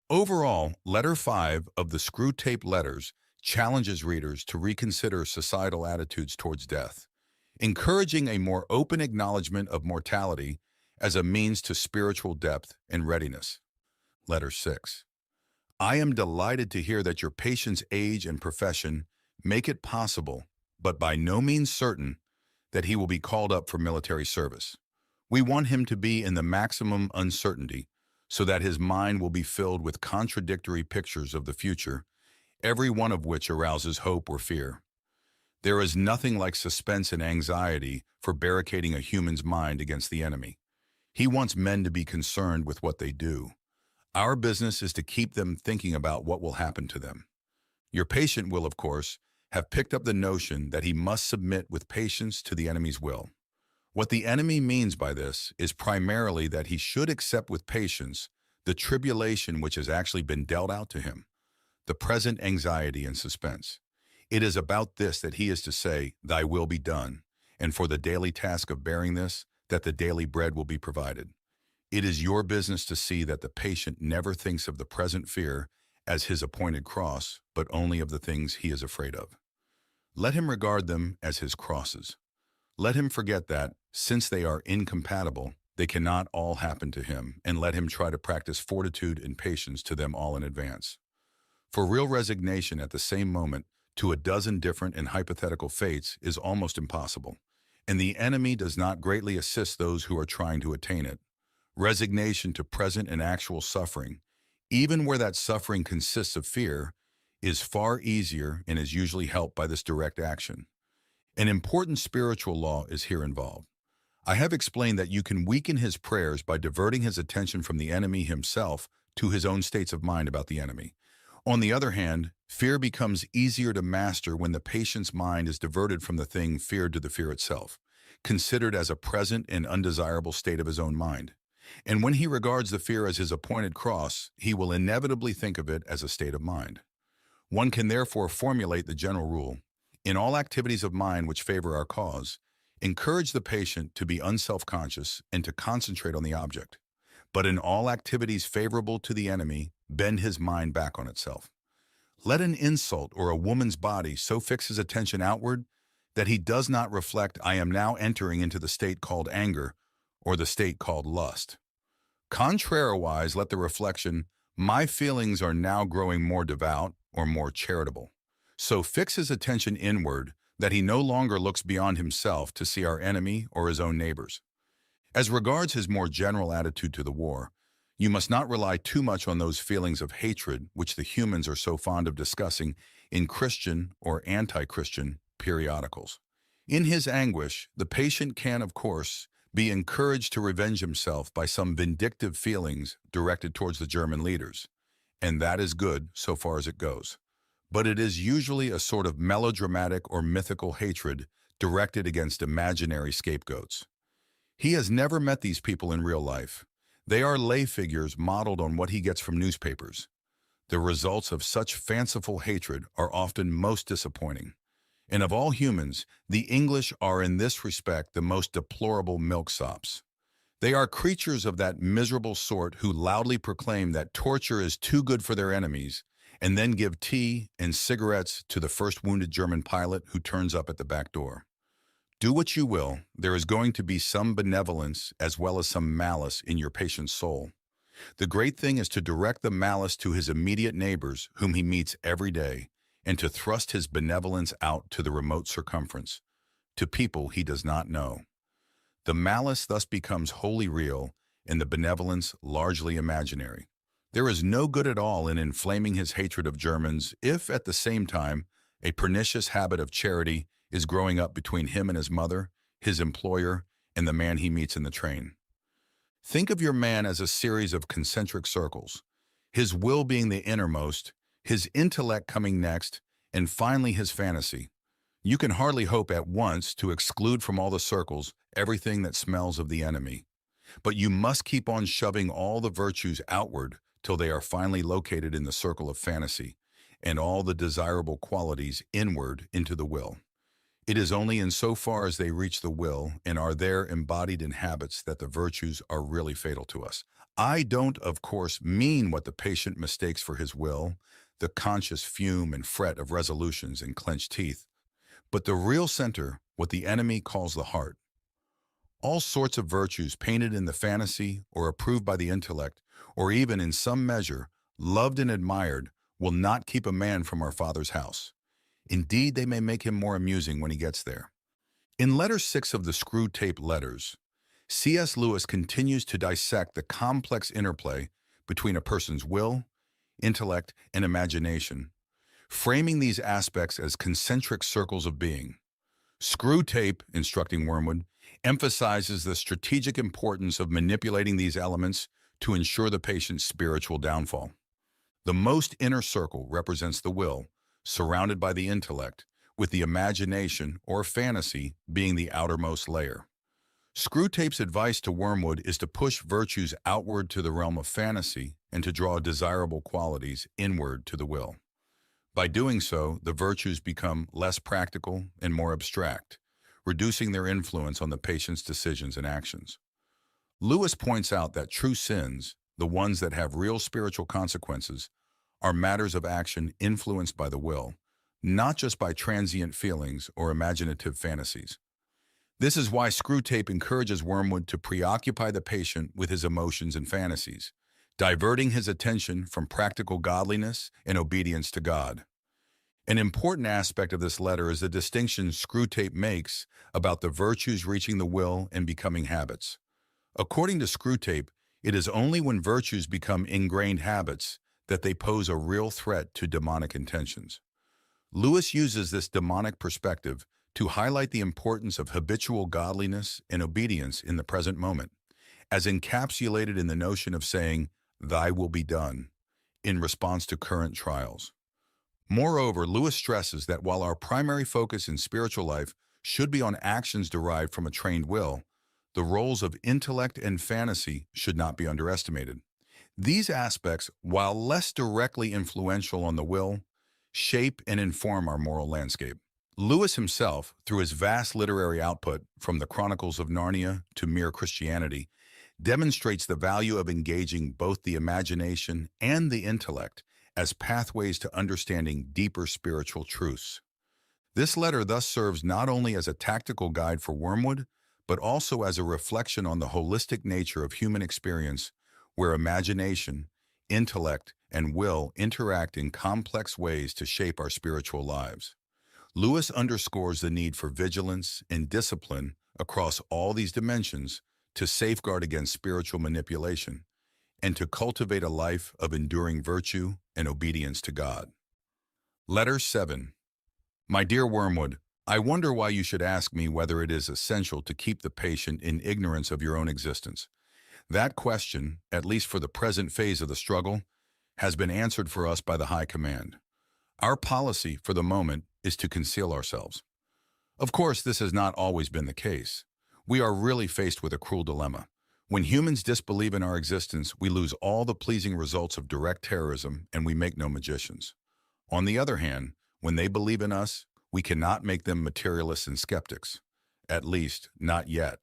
Overall, Letter 5 of the Screwtape Letters challenges readers to reconsider societal attitudes towards death, encouraging a more open acknowledgement of mortality as a means to spiritual depth and readiness. Letter 6. I am delighted to hear that your patient's age and profession make it possible, but by no means certain, that he will be called up for military service. We want him to be in the maximum uncertainty so that his mind will be filled with contradictory pictures of the future, every one of which arouses hope or fear. There is nothing like suspense and anxiety for barricading a human's mind against the enemy. He wants men to be concerned with what they do. Our business is to keep them thinking about what will happen to them. Your patient will, of course, have picked up the notion that he must submit with patience to the enemy's will. What the enemy means by this is primarily that he should accept with patience the tribulation which has actually been dealt out to him, the present anxiety and suspense. It is about this that he is to say, "Thy will be done," and for the daily task of bearing this, that the daily bread will be provided. It is your business to see that the patient never thinks of the present fear as his appointed cross, but only of the things he is afraid of. Let him regard them as his crosses. Let him forget that, since they are incompatible, they cannot all happen to him, and let him try to practice fortitude and patience to them all in advance. For real resignation at the same moment to a dozen different and hypothetical fates is almost impossible, and the enemy does not greatly assist those who are trying to attain it. Resignation to present and actual suffering, even where that suffering consists of fear, is far easier and is usually helped by this direct action. An important spiritual law is here involved. I have explained that you can weaken his prayers by diverting his attention from the enemy himself to his own states of mind about the enemy. On the other hand, fear becomes easier to master when the patient's mind is diverted from the thing feared to the fear itself, considered as a present and undesirable state of his own mind. And when he regards the fear as his appointed cross, he will inevitably think of it as a state of mind. One can therefore formulate the general rule: in all activities of mind which favor our cause, encourage the patient to be unself-conscious and to concentrate on the object. But in all activities favorable to the enemy, bend his mind back on itself. Let an insult or a woman's body so fix his attention outward that he does not reflect, I am now entering into the state called anger or the state called lust. Contrariwise, let the reflection, my feelings are now growing more devout or more charitable, so fix his attention inward that he no longer looks beyond himself to see our enemy or his own neighbors. As regards his more general attitude to the war, you must not rely too much on those feelings of hatred which the humans are so fond of discussing in Christian or anti-Christian periodicals. In his anguish, the patient can, of course, be encouraged to revenge himself by some vindictive feelings directed towards the German leaders, and that is good so far as it goes. But it is usually a sort of melodramatic or mythical hatred directed against imaginary scapegoats. He has never met these people in real life. They are lay figures modeled on what he gets from newspapers. The results of such fanciful hatred are often most disappointing. And of all humans, the English are in this respect the most deplorable milksops. They are creatures of that miserable sort who loudly proclaim that torture is too good for their enemies, and then give tea and cigarettes to the first wounded German pilot who turns up at the back door. Do what you will, there is going to be some benevolence as well as some malice in your patient's soul. The great thing is to direct the malice to his immediate neighbors whom he meets every day, and to thrust his benevolence out to the remote circumference, to people he does not know. The malice thus becomes wholly real and the benevolence largely imaginary. There is no good at all in inflaming his hatred of Germans if, at the same time, a pernicious habit of charity is growing up between him and his mother, his employer, and the man he meets in the train. Think of your man as a series of concentric circles, his will being the innermost, his intellect coming next, and finally his fantasy. You can hardly hope at once to exclude from all the circles everything that smells of the enemy. But you must keep on shoving all the virtues outward till they are finally located in the circle of fantasy, and all the desirable qualities inward into the will. It is only in so far as they reach the will and are there embodied in habits that the virtues are really fatal to us. I don't, of course, mean what the patient mistakes for his will, the conscious fume and fret of resolutions and clenched teeth, but the real center, what the enemy calls the heart. All sorts of virtues painted in the fantasy or approved by the intellect, or even in some measure loved and admired, will not keep a man from our Father's house. Indeed, they may make him more amusing when he gets there. In letter 6 of the Screwtape Letters, C.S. Lewis continues to dissect the complex interplay between a person's will, intellect, and imagination, framing these aspects as concentric circles of being. Screwtape, instructing Wormwood, emphasizes the strategic importance of manipulating these elements to ensure the patient's spiritual downfall. The most inner circle represents the will, surrounded by the intellect, with the imagination or fantasy being the outermost layer. Screwtape's advice to Wormwood is to push virtues outward to the realm of fantasy and to draw desirable qualities inward to the will. By doing so, the virtues become less practical and more abstract, reducing their influence on the patient's decisions and actions. Lewis points out that true sins, the ones that have real spiritual consequences, are matters of action influenced by the will, not just by transient feelings or imaginative fantasies. This is why Screwtape encourages Wormwood to preoccupy the patient with his emotions and fantasies, diverting his attention from practical godliness and obedience to God. An important aspect of this letter is the distinction Screwtape makes about the virtues reaching the will and becoming habits. According to Screwtape, it is only when virtues become ingrained habits that they pose a real threat to demonic intentions. Lewis uses this demonic perspective to highlight the importance of habitual godliness and obedience in the present moment, as encapsulated in the notion of saying, "Thy will be done," in response to current trials. Moreover, Lewis stresses that while our primary focus in spiritual life should be on actions derived from a trained will, the roles of intellect and fantasy should not be underestimated. These aspects, while less directly influential on the will, shape and inform our moral landscape. Lewis himself, through his vast literary output, from the Chronicles of Narnia to Mere Christianity, demonstrates the value of engaging both the imagination and the intellect as pathways to understanding deeper spiritual truths. This letter thus serves not only as a tactical guide for Wormwood, but also as a reflection on the holistic nature of human experience, where imagination, intellect, and will interact in complex ways to shape our spiritual lives. Lewis underscores the need for vigilance and discipline across all these dimensions to safeguard against spiritual manipulation and to cultivate a life of enduring virtue and obedience to God. Letter 7. My dear Wormwood, I wonder why you should ask me whether it is essential to keep the patient in ignorance of your own existence. That question, at least for the present phase of the struggle, has been answered for us by the High Command. Our policy, for the moment, is to conceal ourselves. Of course, this has not always been the case. We are really faced with a cruel dilemma. When humans disbelieve in our existence, we lose all the pleasing results of direct terrorism, and we make no magicians. On the other hand, when they believe in us, we cannot make them materialists and skeptics. At least, not yet.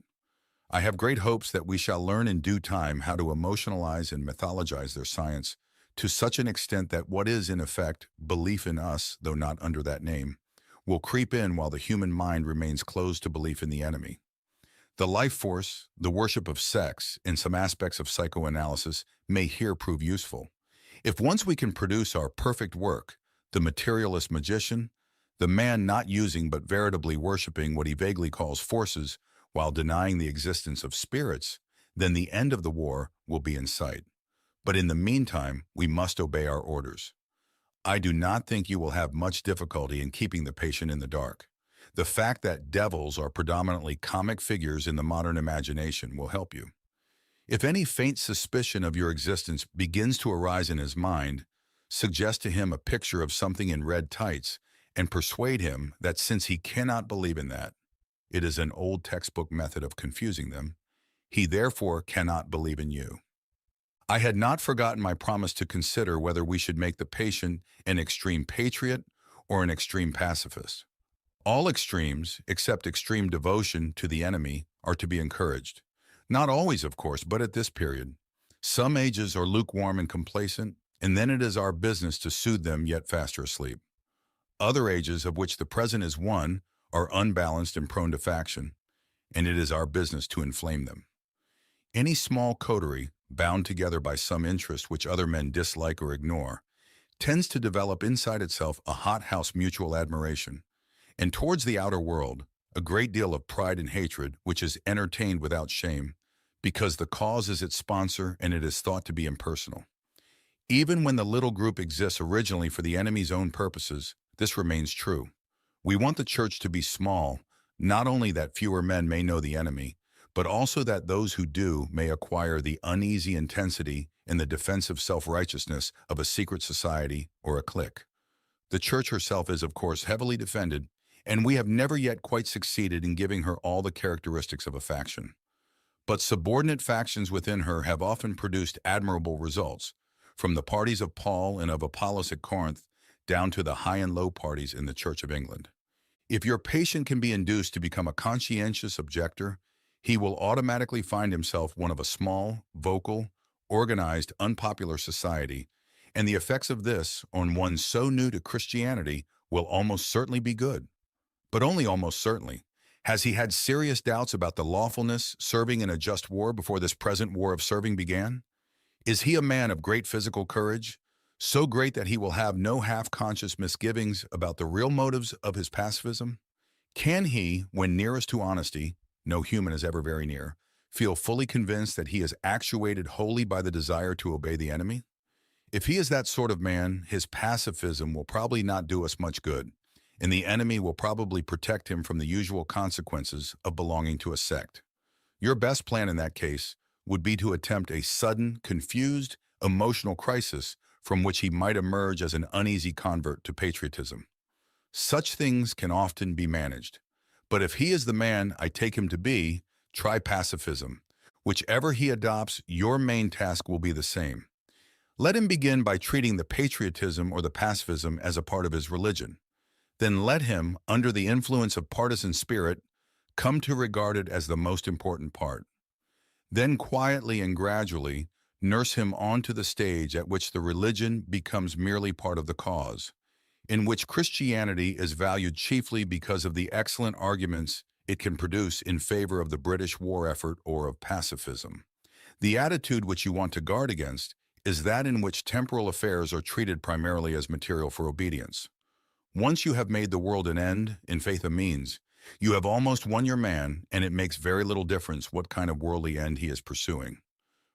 I have great hopes that we shall learn in due time how to emotionalize and mythologize their science to such an extent that what is, in effect, belief in us, though not under that name, will creep in while the human mind remains closed to belief in the enemy. The life force, the worship of sex, and some aspects of psychoanalysis may here prove useful. If once we can produce our perfect work, the materialist magician, the man not using but veritably worshiping what he vaguely calls forces while denying the existence of spirits, then the end of the war will be in sight. But in the meantime, we must obey our orders. I do not think you will have much difficulty in keeping the patient in the dark. The fact that devils are predominantly comic figures in the modern imagination will help you. If any faint suspicion of your existence begins to arise in his mind, suggest to him a picture of something in red tights and persuade him that since he cannot believe in that, it is an old textbook method of confusing them, he therefore cannot believe in you. I had not forgotten my promise to consider whether we should make the patient an extreme patriot or an extreme pacifist. All extremes, except extreme devotion to the enemy, are to be encouraged. Not always, of course, but at this period. Some ages are lukewarm and complacent, and then it is our business to soothe them yet faster asleep. Other ages, of which the present is one, are unbalanced and prone to faction, and it is our business to inflame them. Any small coterie, bound together by some interest which other men dislike or ignore, tends to develop inside itself a hothouse mutual admiration, and towards the outer world, a great deal of pride and hatred which is entertained without shame, because the cause is its sponsor and it is thought to be impersonal. Even when the little group exists originally for the enemy's own purposes, this remains true. We want the church to be small, not only that fewer men may know the enemy, but also that those who do may acquire the uneasy intensity and the defensive self-righteousness of a secret society or a clique. The church herself is, of course, heavily defended, and we have never yet quite succeeded in giving her all the characteristics of a faction. But subordinate factions within her have often produced admirable results, from the parties of Paul and of Apollos at Corinth down to the high and low parties in the Church of England. If your patient can be induced to become a conscientious objector, he will automatically find himself one of a small, vocal, organized, unpopular society, and the effects of this on one so new to Christianity will almost certainly be good. But only almost certainly. Has he had serious doubts about the lawfulness serving in a just war before this present war of serving began? Is he a man of great physical courage, so great that he will have no half-conscious misgivings about the real motives of his pacifism? Can he, when nearest to honesty, no human is ever very near, feel fully convinced that he is actuated wholly by the desire to obey the enemy? If he is that sort of man, his pacifism will probably not do us much good, and the enemy will probably protect him from the usual consequences of belonging to a sect. Your best plan in that case would be to attempt a sudden, confused, emotional crisis from which he might emerge as an uneasy convert to patriotism. Such things can often be managed. But if he is the man I take him to be, try pacifism. Whichever he adopts, your main task will be the same. Let him begin by treating the patriotism or the pacifism as a part of his religion. Then let him, under the influence of partisan spirit, come to regard it as the most important part. Then quietly and gradually nurse him onto the stage at which the religion becomes merely part of the cause, in which Christianity is valued chiefly because of the excellent arguments it can produce in favor of the British war effort or of pacifism. The attitude which you want to guard against is that in which temporal affairs are treated primarily as material for obedience. Once you have made the world an end, in faith a means, you have almost won your man, and it makes very little difference what kind of worldly end he is pursuing.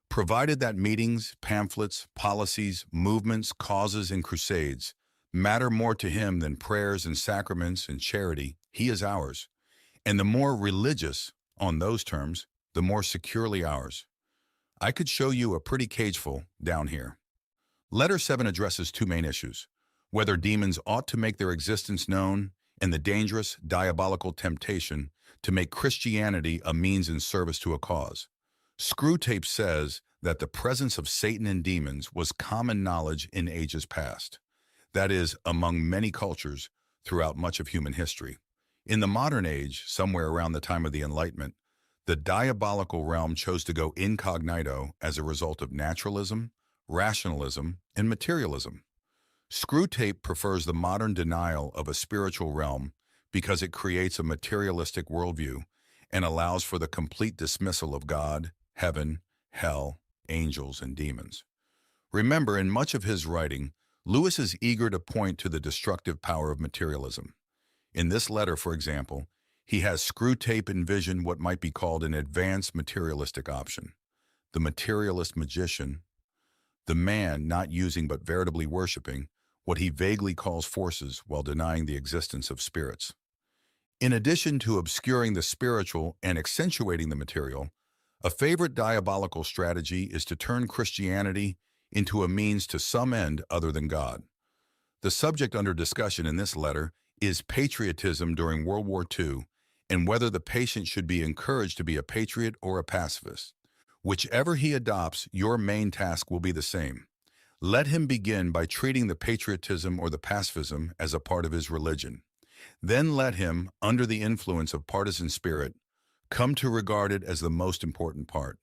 Provided that meetings, pamphlets, policies, movements, causes, and crusades matter more to him than prayers and sacraments and charity, he is ours. And the more religious, on those terms, the more securely ours. I could show you a pretty cageful down here. Letter 7 addresses two main issues: whether demons ought to make their existence known and the dangerous, diabolical temptation to make Christianity a means in service to a cause. Screwtape says that the presence of Satan and demons was common knowledge in ages past. That is, among many cultures throughout much of human history. In the modern age, somewhere around the time of the Enlightenment, the diabolical realm chose to go incognito as a result of naturalism, rationalism, and materialism. Screwtape prefers the modern denial of a spiritual realm because it creates a materialistic worldview and allows for the complete dismissal of God, heaven, hell, angels, and demons. Remember, in much of his writing, Lewis is eager to point to the destructive power of materialism. In this letter, for example, he has Screwtape envision what might be called an advanced materialistic option. The materialist magician, the man not using but veritably worshiping what he vaguely calls forces while denying the existence of spirits. In addition to obscuring the spiritual and accentuating the material, a favorite diabolical strategy is to turn Christianity into a means to some end other than God. The subject under discussion in this letter is patriotism during World War II and whether the patient should be encouraged to be a patriot or a pacifist. Whichever he adopts, your main task will be the same. Let him begin by treating the patriotism or the pacifism as a part of his religion. Then let him, under the influence of partisan spirit, come to regard it as the most important part.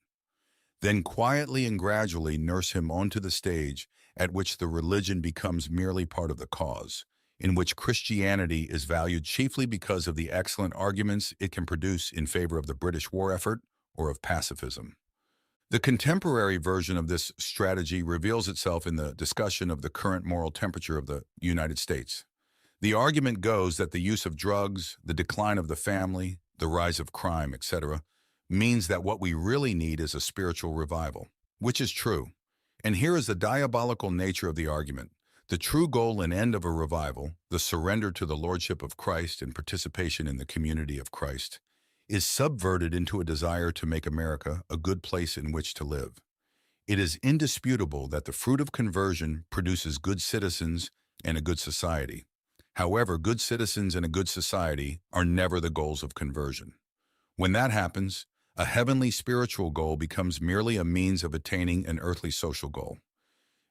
Then quietly and gradually nurse him onto the stage at which the religion becomes merely part of the cause, in which Christianity is valued chiefly because of the excellent arguments it can produce in favor of the British war effort or of pacifism. The contemporary version of this strategy reveals itself in the discussion of the current moral temperature of the United States. The argument goes that the use of drugs, the decline of the family, the rise of crime, etc., means that what we really need is a spiritual revival, which is true. And here is the diabolical nature of the argument. The true goal and end of a revival, the surrender to the lordship of Christ and participation in the community of Christ, is subverted into a desire to make America a good place in which to live. It is indisputable that the fruit of conversion produces good citizens and a good society. However, good citizens and a good society are never the goals of conversion. When that happens, a heavenly spiritual goal becomes merely a means of attaining an earthly social goal.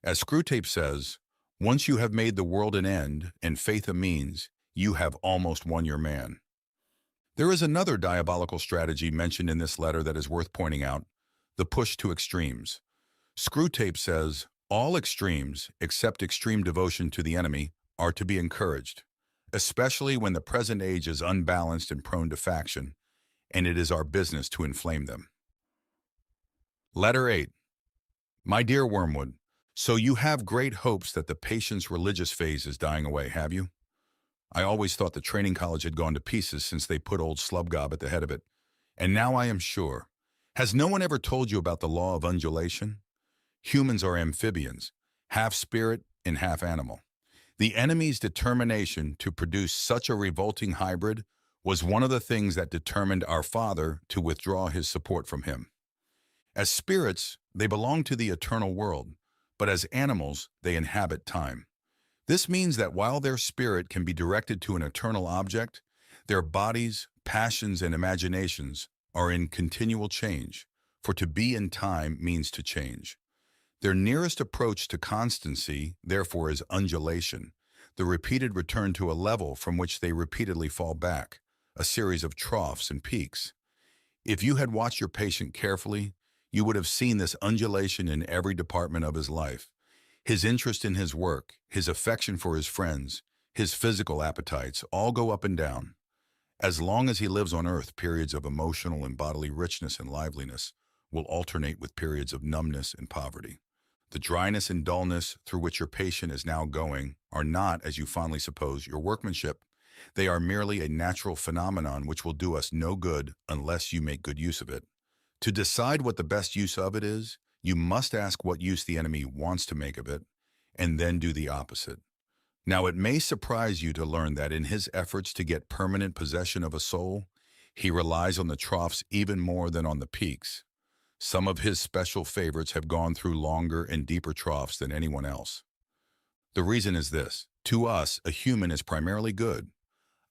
As Screwtape says, once you have made the world an end and faith a means, you have almost won your man. There is another diabolical strategy mentioned in this letter that is worth pointing out: the push to extremes. Screwtape says, all extremes, except extreme devotion to the enemy, are to be encouraged, especially when the present age is unbalanced and prone to faction, and it is our business to inflame them. Letter 8. My dear Wormwood, so you have great hopes that the patient's religious phase is dying away, have you? I always thought the training college had gone to pieces since they put old Slubgob at the head of it. And now I am sure. Has no one ever told you about the law of undulation? Humans are amphibians, half spirit and half animal. The enemy's determination to produce such a revolting hybrid was one of the things that determined our Father to withdraw his support from him. As spirits, they belong to the eternal world, but as animals, they inhabit time. This means that while their spirit can be directed to an eternal object, their bodies, passions, and imaginations are in continual change, for to be in time means to change. Their nearest approach to constancy, therefore, is undulation, the repeated return to a level from which they repeatedly fall back, a series of troughs and peaks. If you had watched your patient carefully, you would have seen this undulation in every department of his life. His interest in his work, his affection for his friends, his physical appetites all go up and down. As long as he lives on earth, periods of emotional and bodily richness and liveliness will alternate with periods of numbness and poverty. The dryness and dullness through which your patient is now going are not, as you fondly suppose, your workmanship. They are merely a natural phenomenon which will do us no good unless you make good use of it. To decide what the best use of it is, you must ask what use the enemy wants to make of it, and then do the opposite. Now, it may surprise you to learn that in his efforts to get permanent possession of a soul, he relies on the troughs even more than on the peaks. Some of his special favorites have gone through longer and deeper troughs than anyone else. The reason is this: to us, a human is primarily good.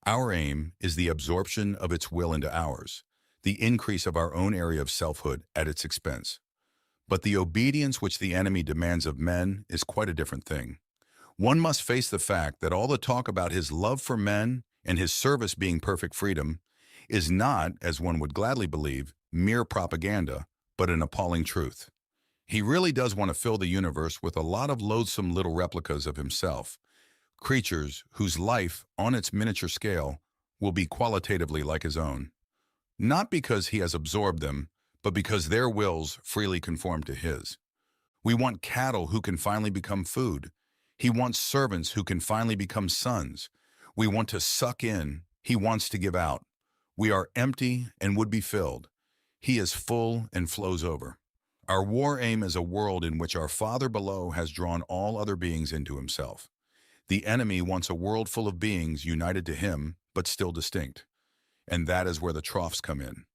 Our aim is the absorption of its will into ours, the increase of our own area of selfhood at its expense. But the obedience which the enemy demands of men is quite a different thing. One must face the fact that all the talk about his love for men and his service being perfect freedom is not, as one would gladly believe, mere propaganda, but an appalling truth. He really does want to fill the universe with a lot of loathsome little replicas of himself, creatures whose life, on its miniature scale, will be qualitatively like his own. Not because he has absorbed them, but because their wills freely conform to his. We want cattle who can finally become food. He wants servants who can finally become sons. We want to suck in. He wants to give out. We are empty and would be filled. He is full and flows over. Our war aim is a world in which our Father below has drawn all other beings into himself. The enemy wants a world full of beings united to him, but still distinct. And that is where the troughs come in.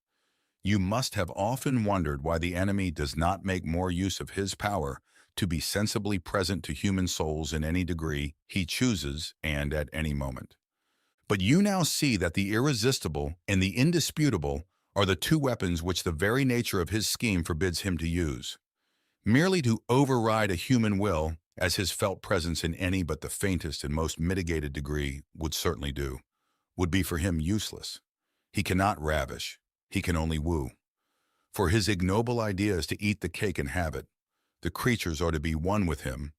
You must have often wondered why the enemy does not make more use of his power to be sensibly present to human souls in any degree he chooses and at any moment. But you now see that the irresistible and the indisputable are the two weapons which the very nature of his scheme forbids him to use. Merely to override a human will, as his felt presence in any but the faintest and most mitigated degree would certainly do, would be for him useless. He cannot ravish. He can only woo. For his ignoble idea is to eat the cake and have it. The creatures are to be one with him,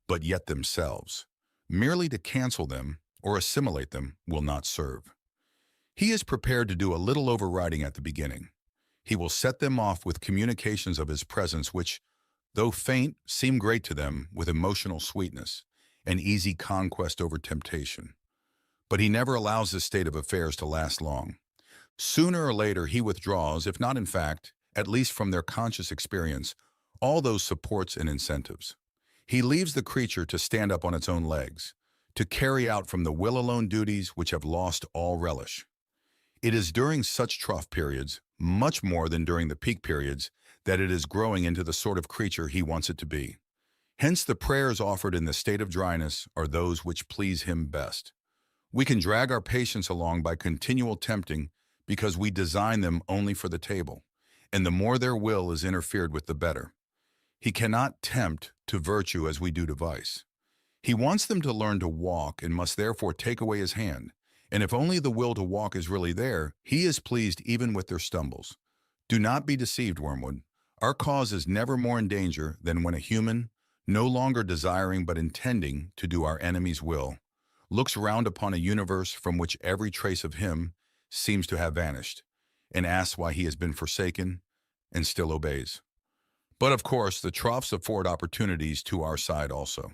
but yet themselves. Merely to cancel them or assimilate them will not serve. He is prepared to do a little overriding at the beginning. He will set them off with communications of his presence which, though faint, seem great to them with emotional sweetness, an easy conquest over temptation. But he never allows this state of affairs to last long. Sooner or later he withdraws, if not in fact, at least from their conscious experience, all those supports and incentives. He leaves the creature to stand up on its own legs, to carry out from the will alone duties which have lost all relish. It is during such trough periods, much more than during the peak periods, that it is growing into the sort of creature he wants it to be. Hence the prayers offered in the state of dryness are those which please him best. We can drag our patients along by continual tempting because we design them only for the table, and the more their will is interfered with, the better. He cannot tempt to virtue as we do to vice. He wants them to learn to walk and must therefore take away his hand. And if only the will to walk is really there, he is pleased even with their stumbles. Do not be deceived, Wormwood. Our cause is never more in danger than when a human, no longer desiring but intending to do our enemy's will, looks round upon a universe from which every trace of him seems to have vanished, and asks why he has been forsaken and still obeys. But of course, the troughs afford opportunities to our side also.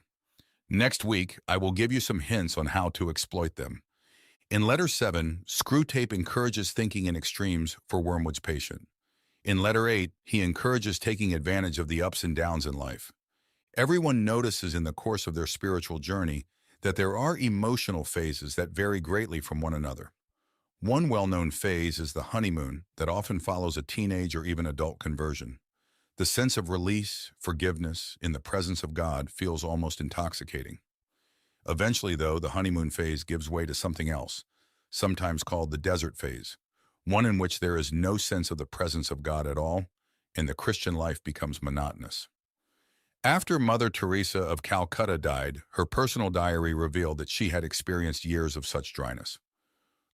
Next week, I will give you some hints on how to exploit them. In Letter 7, Screwtape encourages thinking in extremes for Wormwood's patient. In Letter 8, he encourages taking advantage of the ups and downs in life. Everyone notices in the course of their spiritual journey that there are emotional phases that vary greatly from one another. One well-known phase is the honeymoon that often follows a teenage or even adult conversion. The sense of release, forgiveness, in the presence of God feels almost intoxicating. Eventually, though, the honeymoon phase gives way to something else, sometimes called the desert phase, one in which there is no sense of the presence of God at all, and the Christian life becomes monotonous. After Mother Teresa of Calcutta died, her personal diary revealed that she had experienced years of such dryness.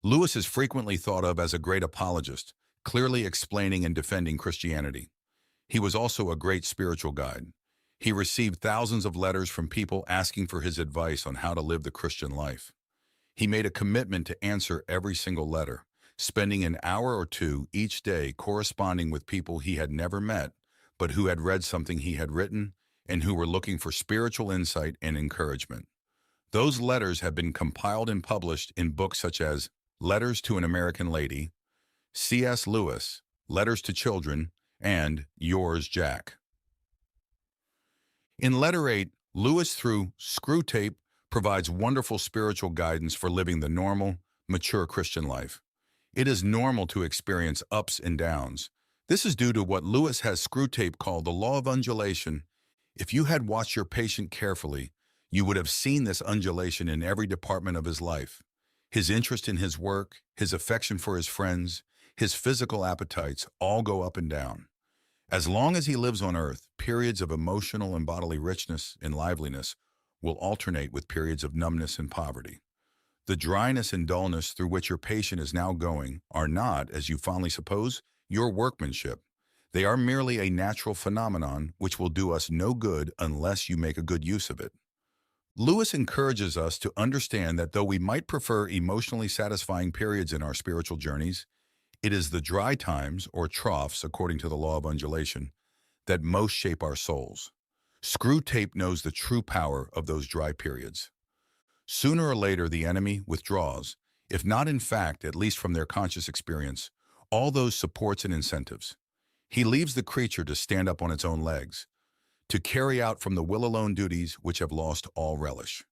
Lewis is frequently thought of as a great apologist, clearly explaining and defending Christianity. He was also a great spiritual guide. He received thousands of letters from people asking for his advice on how to live the Christian life. He made a commitment to answer every single letter, spending an hour or two each day corresponding with people he had never met, but who had read something he had written and who were looking for spiritual insight and encouragement. Those letters have been compiled and published in books such as Letters to an American Lady, C.S. Lewis, Letters to Children, and Yours, Jack. In Letter 8, Lewis, through Screwtape, provides wonderful spiritual guidance for living the normal, mature Christian life. It is normal to experience ups and downs. This is due to what Lewis has Screwtape called the law of undulation. If you had watched your patient carefully, you would have seen this undulation in every department of his life. His interest in his work, his affection for his friends, his physical appetites all go up and down. As long as he lives on earth, periods of emotional and bodily richness and liveliness will alternate with periods of numbness and poverty. The dryness and dullness through which your patient is now going are not, as you fondly suppose, your workmanship. They are merely a natural phenomenon which will do us no good unless you make a good use of it. Lewis encourages us to understand that though we might prefer emotionally satisfying periods in our spiritual journeys, it is the dry times, or troughs, according to the law of undulation, that most shape our souls. Screwtape knows the true power of those dry periods. Sooner or later, the enemy withdraws, if not in fact, at least from their conscious experience, all those supports and incentives. He leaves the creature to stand up on its own legs, to carry out from the will alone duties which have lost all relish.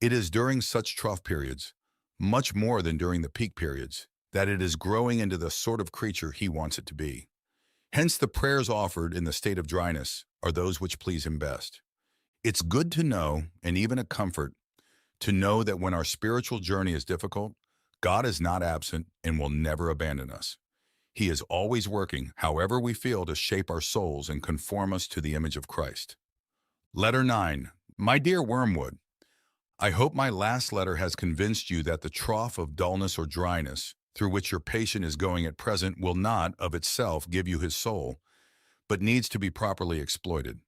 It is during such trough periods, much more than during the peak periods, that it is growing into the sort of creature he wants it to be. Hence, the prayers offered in the state of dryness are those which please him best. It's good to know, and even a comfort, to know that when our spiritual journey is difficult, God is not absent and will never abandon us. He is always working, however we feel, to shape our souls and conform us to the image of Christ. Letter 9. My dear Wormwood, I hope my last letter has convinced you that the trough of dullness or dryness through which your patient is going at present will not, of itself, give you his soul, but needs to be properly exploited.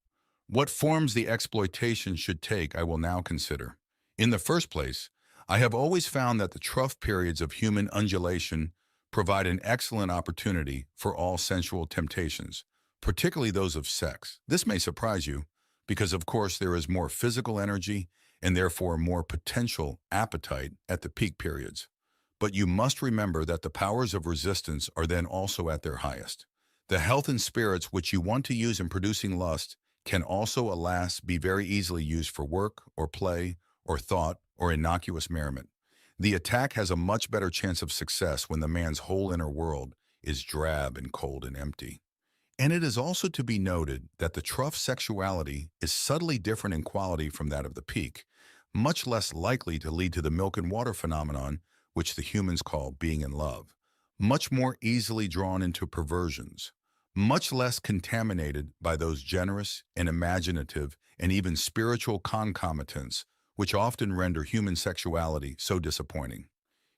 What forms the exploitation should take I will now consider. In the first place, I have always found that the trough periods of human undulation provide an excellent opportunity for all sensual temptations, particularly those of sex. This may surprise you, because of course there is more physical energy and therefore more potential appetite at the peak periods. But you must remember that the powers of resistance are then also at their highest. The health and spirits which you want to use in producing lust can also, alas, be very easily used for work or play or thought or innocuous merriment. The attack has a much better chance of success when the man's whole inner world is drab and cold and empty. And it is also to be noted that the trough sexuality is subtly different in quality from that of the peak, much less likely to lead to the milk and water phenomenon which the humans call being in love, much more easily drawn into perversions, much less contaminated by those generous and imaginative and even spiritual concomitants which often render human sexuality so disappointing.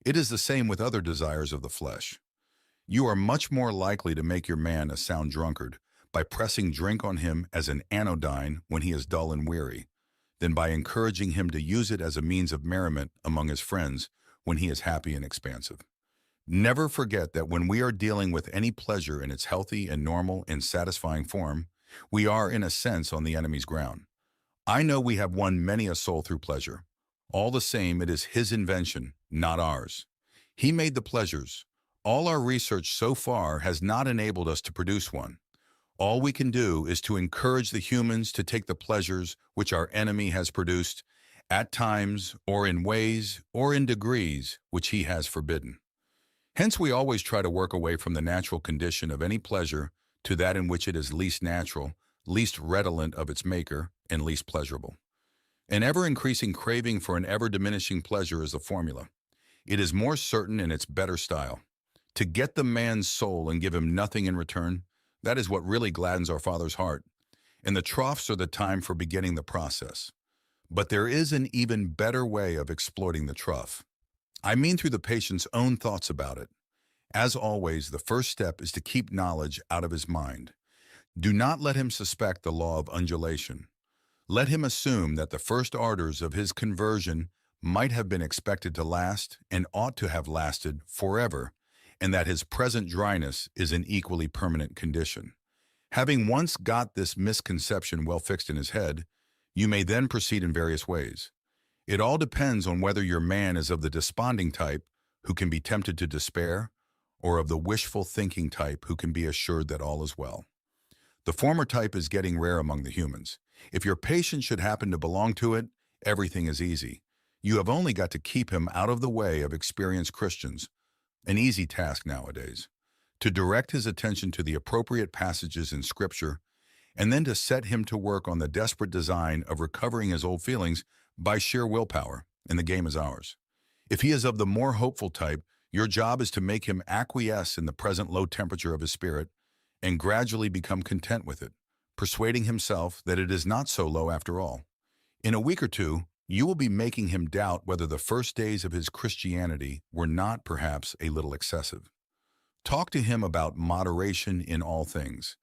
It is the same with other desires of the flesh. You are much more likely to make your man a sound drunkard by pressing drink on him as an anodyne when he is dull and weary, than by encouraging him to use it as a means of merriment among his friends when he is happy and expansive. Never forget that when we are dealing with any pleasure in its healthy and normal and satisfying form, we are, in a sense, on the enemy's ground. I know we have won many a soul through pleasure. All the same, it is his invention, not ours. He made the pleasures. All our research so far has not enabled us to produce one. All we can do is to encourage the humans to take the pleasures which our enemy has produced, at times, or in ways, or in degrees, which he has forbidden. Hence, we always try to work away from the natural condition of any pleasure to that in which it is least natural, least redolent of its maker, and least pleasurable. An ever-increasing craving for an ever-diminishing pleasure is the formula. It is more certain and it's better style. To get the man's soul and give him nothing in return, that is what really gladdens our Father's heart. And the troughs are the time for beginning the process. But there is an even better way of exploiting the trough. I mean through the patient's own thoughts about it. As always, the first step is to keep knowledge out of his mind. Do not let him suspect the law of undulation. Let him assume that the first ardors of his conversion might have been expected to last and ought to have lasted forever, and that his present dryness is an equally permanent condition. Having once got this misconception well fixed in his head, you may then proceed in various ways. It all depends on whether your man is of the desponding type who can be tempted to despair, or of the wishful thinking type who can be assured that all is well. The former type is getting rare among the humans. If your patient should happen to belong to it, everything is easy. You have only got to keep him out of the way of experienced Christians, an easy task nowadays, to direct his attention to the appropriate passages in Scripture, and then to set him to work on the desperate design of recovering his old feelings by sheer willpower, and the game is ours. If he is of the more hopeful type, your job is to make him acquiesce in the present low temperature of his spirit and gradually become content with it, persuading himself that it is not so low after all. In a week or two, you will be making him doubt whether the first days of his Christianity were not perhaps a little excessive. Talk to him about moderation in all things.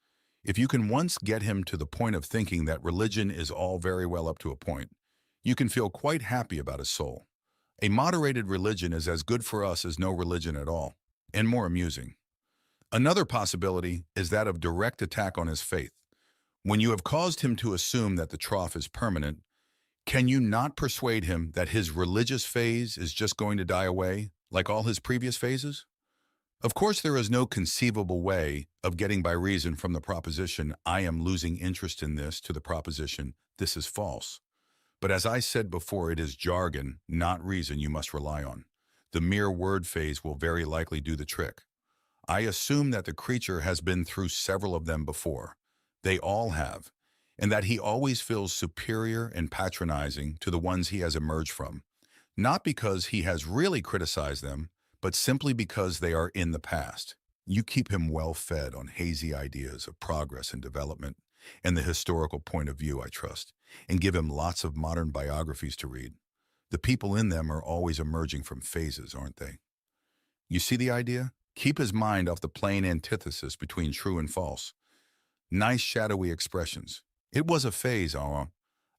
If you can once get him to the point of thinking that religion is all very well up to a point, you can feel quite happy about his soul. A moderated religion is as good for us as no religion at all, and more amusing. Another possibility is that of direct attack on his faith. When you have caused him to assume that the trough is permanent, can you not persuade him that his religious phase is just going to die away, like all his previous phases? Of course, there is no conceivable way of getting by reason from the proposition, I am losing interest in this, to the proposition, this is false. But as I said before, it is jargon, not reason, you must rely on. The mere word phase will very likely do the trick. I assume that the creature has been through several of them before. They all have, and that he always feels superior and patronizing to the ones he has emerged from, not because he has really criticized them, but simply because they are in the past. You keep him well fed on hazy ideas of progress and development and the historical point of view, I trust, and give him lots of modern biographies to read. The people in them are always emerging from phases, aren't they? You see the idea? Keep his mind off the plain antithesis between true and false. Nice shadowy expressions. It was a phase,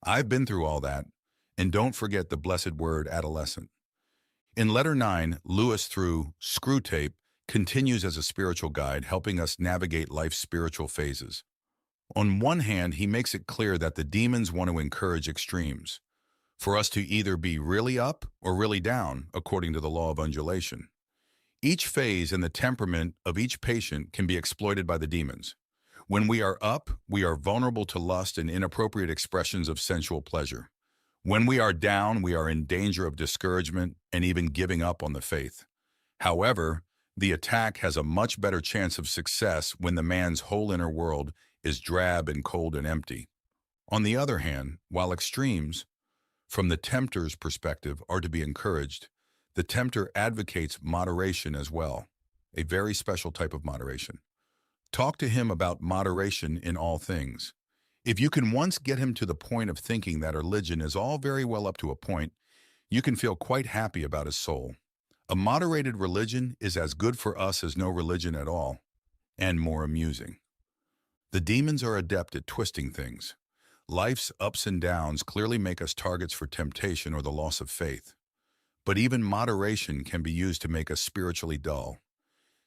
I've been through all that. And don't forget the blessed word adolescent. In letter 9, Lewis, through Screwtape, continues as a spiritual guide, helping us navigate life's spiritual phases. On one hand, he makes it clear that the demons want to encourage extremes, for us to either be really up or really down, according to the law of undulation. Each phase and the temperament of each patient can be exploited by the demons. When we are up, we are vulnerable to lust and inappropriate expressions of sensual pleasure. When we are down, we are in danger of discouragement and even giving up on the faith. However, the attack has a much better chance of success when the man's whole inner world is drab and cold and empty. On the other hand, while extremes, from the tempter's perspective, are to be encouraged, the tempter advocates moderation as well, a very special type of moderation. Talk to him about moderation in all things. If you can once get him to the point of thinking that religion is all very well up to a point, you can feel quite happy about his soul. A moderated religion is as good for us as no religion at all, and more amusing. The demons are adept at twisting things. Life's ups and downs clearly make us targets for temptation or the loss of faith. But even moderation can be used to make us spiritually dull.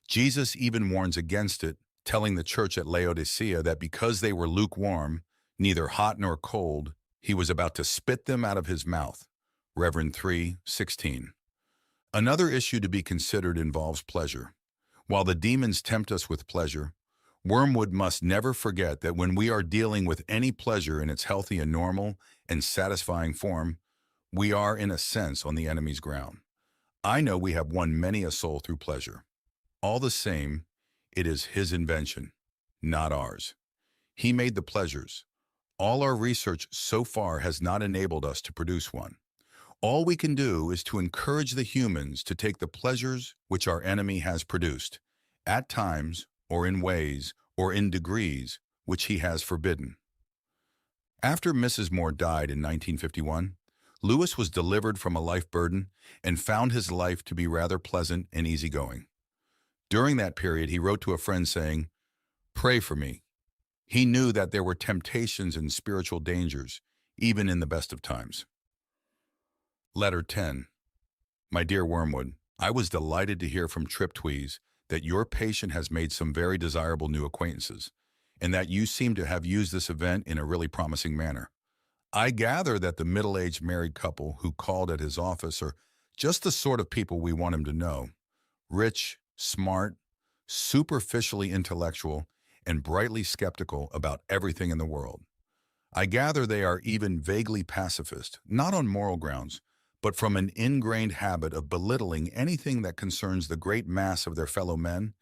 Jesus even warns against it, telling the church at Laodicea that because they were lukewarm, neither hot nor cold, he was about to spit them out of his mouth. Reverend 3:16. Another issue to be considered involves pleasure. While the demons tempt us with pleasure, Wormwood must never forget that when we are dealing with any pleasure in its healthy and normal and satisfying form, we are, in a sense, on the enemy's ground. I know we have won many a soul through pleasure. All the same, it is his invention, not ours. He made the pleasures. All our research so far has not enabled us to produce one. All we can do is to encourage the humans to take the pleasures which our enemy has produced, at times, or in ways, or in degrees, which he has forbidden. After Mrs. Moore died in 1951, Lewis was delivered from a life burden and found his life to be rather pleasant and easygoing. During that period, he wrote to a friend saying, "Pray for me." He knew that there were temptations and spiritual dangers, even in the best of times. Letter 10. My dear Wormwood, I was delighted to hear from Triptweeze that your patient has made some very desirable new acquaintances, and that you seem to have used this event in a really promising manner. I gather that the middle-aged married couple who called at his office are just the sort of people we want him to know. Rich, smart, superficially intellectual, and brightly skeptical about everything in the world. I gather they are even vaguely pacifist, not on moral grounds, but from an ingrained habit of belittling anything that concerns the great mass of their fellow men,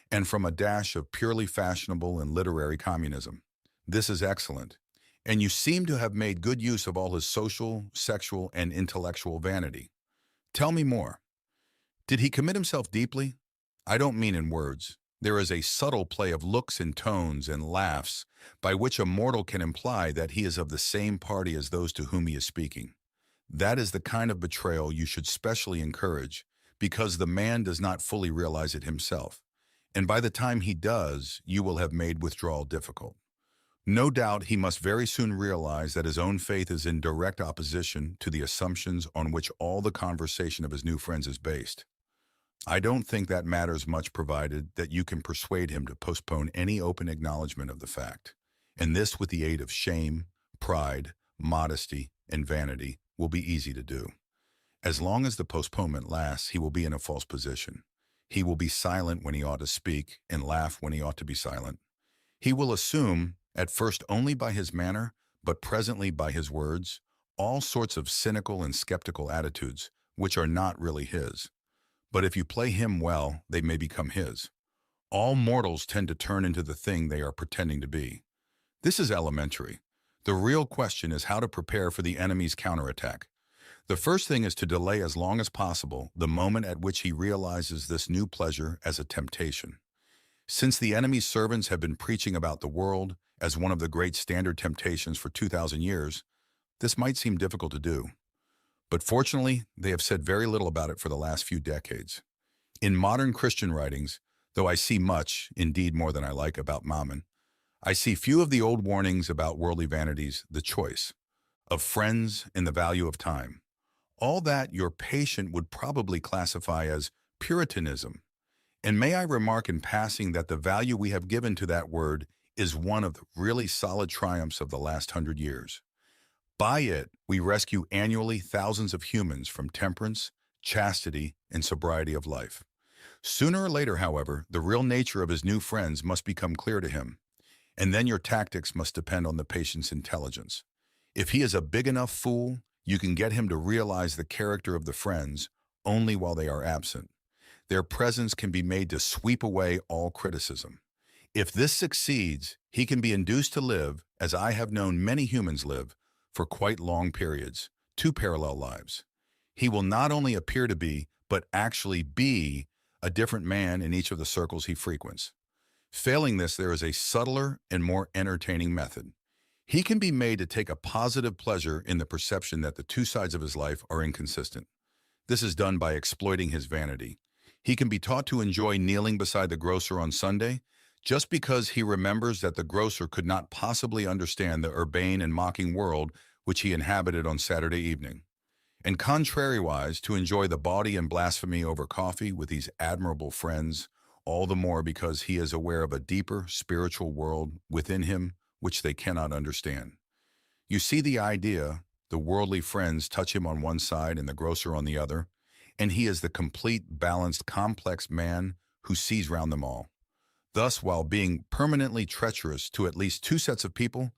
and from a dash of purely fashionable and literary communism. This is excellent, and you seem to have made good use of all his social, sexual, and intellectual vanity. Tell me more. Did he commit himself deeply? I don't mean in words. There is a subtle play of looks and tones and laughs by which a mortal can imply that he is of the same party as those to whom he is speaking. That is the kind of betrayal you should specially encourage, because the man does not fully realize it himself, and by the time he does, you will have made withdrawal difficult. No doubt he must very soon realize that his own faith is in direct opposition to the assumptions on which all the conversation of his new friends is based. I don't think that matters much, provided that you can persuade him to postpone any open acknowledgement of the fact, and this with the aid of shame, pride, modesty, and vanity will be easy to do. As long as the postponement lasts, he will be in a false position. He will be silent when he ought to speak and laugh when he ought to be silent. He will assume, at first only by his manner, but presently by his words, all sorts of cynical and skeptical attitudes, which are not really his. But if you play him well, they may become his. All mortals tend to turn into the thing they are pretending to be. This is elementary. The real question is how to prepare for the enemy's counterattack. The first thing is to delay as long as possible the moment at which he realizes this new pleasure as a temptation. Since the enemy's servants have been preaching about the world as one of the great standard temptations for 2,000 years, this might seem difficult to do. But fortunately, they have said very little about it for the last few decades. In modern Christian writings, though I see much, indeed more than I like, about Mammon, I see few of the old warnings about worldly vanities, the choice of friends and the value of time. All that your patient would probably classify as Puritanism. And may I remark in passing that the value we have given to that word is one of the really solid triumphs of the last 100 years. By it, we rescue annually thousands of humans from temperance, chastity, and sobriety of life. Sooner or later, however, the real nature of his new friends must become clear to him, and then your tactics must depend on the patient's intelligence. If he is a big enough fool, you can get him to realize the character of the friends only while they are absent. Their presence can be made to sweep away all criticism. If this succeeds, he can be induced to live, as I have known many humans live, for quite long periods, two parallel lives. He will not only appear to be, but actually be, a different man in each of the circles he frequents. Failing this, there is a subtler and more entertaining method. He can be made to take a positive pleasure in the perception that the two sides of his life are inconsistent. This is done by exploiting his vanity. He can be taught to enjoy kneeling beside the grocer on Sunday just because he remembers that the grocer could not possibly understand the urbane and mocking world which he inhabited on Saturday evening. And contrariwise, to enjoy the bawdy and blasphemy over coffee with these admirable friends, all the more because he is aware of a deeper spiritual world within him which they cannot understand. You see the idea, the worldly friends touch him on one side and the grocer on the other, and he is the complete, balanced, complex man who sees round them all. Thus, while being permanently treacherous to at least two sets of people,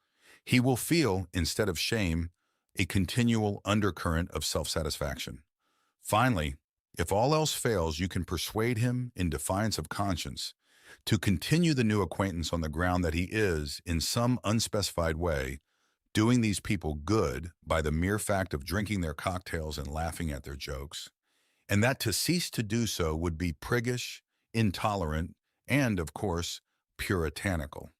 he will feel, instead of shame, a continual undercurrent of self-satisfaction. Finally, if all else fails, you can persuade him, in defiance of conscience, to continue the new acquaintance on the ground that he is, in some unspecified way, doing these people good by the mere fact of drinking their cocktails and laughing at their jokes, and that to cease to do so would be priggish, intolerant, and, of course, puritanical.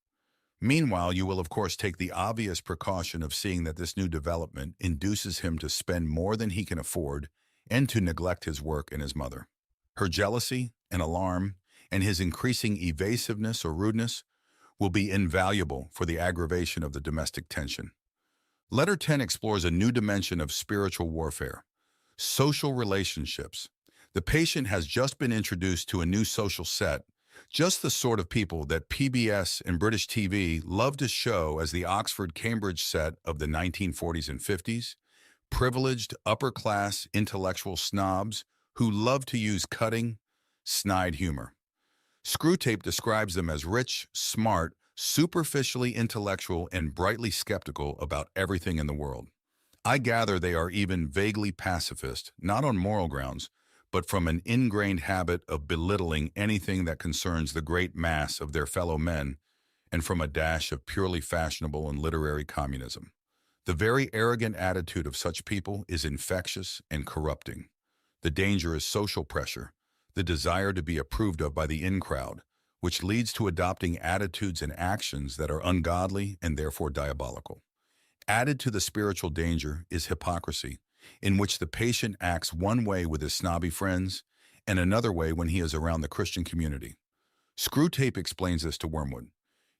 Meanwhile, you will of course take the obvious precaution of seeing that this new development induces him to spend more than he can afford and to neglect his work and his mother. Her jealousy and alarm and his increasing evasiveness or rudeness will be invaluable for the aggravation of the domestic tension. Letter 10 explores a new dimension of spiritual warfare, social relationships. The patient has just been introduced to a new social set, just the sort of people that PBS and British TV love to show as the Oxford-Cambridge set of the 1940s and 50s, privileged, upper-class, intellectual snobs who love to use cutting, snide humor. Screwtape describes them as rich, smart, superficially intellectual, and brightly skeptical about everything in the world. I gather they are even vaguely pacifist, not on moral grounds, but from an ingrained habit of belittling anything that concerns the great mass of their fellow men, and from a dash of purely fashionable and literary communism. The very arrogant attitude of such people is infectious and corrupting. The danger is social pressure, the desire to be approved of by the in-crowd, which leads to adopting attitudes and actions that are ungodly and therefore diabolical. Added to the spiritual danger is hypocrisy, in which the patient acts one way with his snobby friends and another way when he is around the Christian community. Screwtape explains this to Wormwood.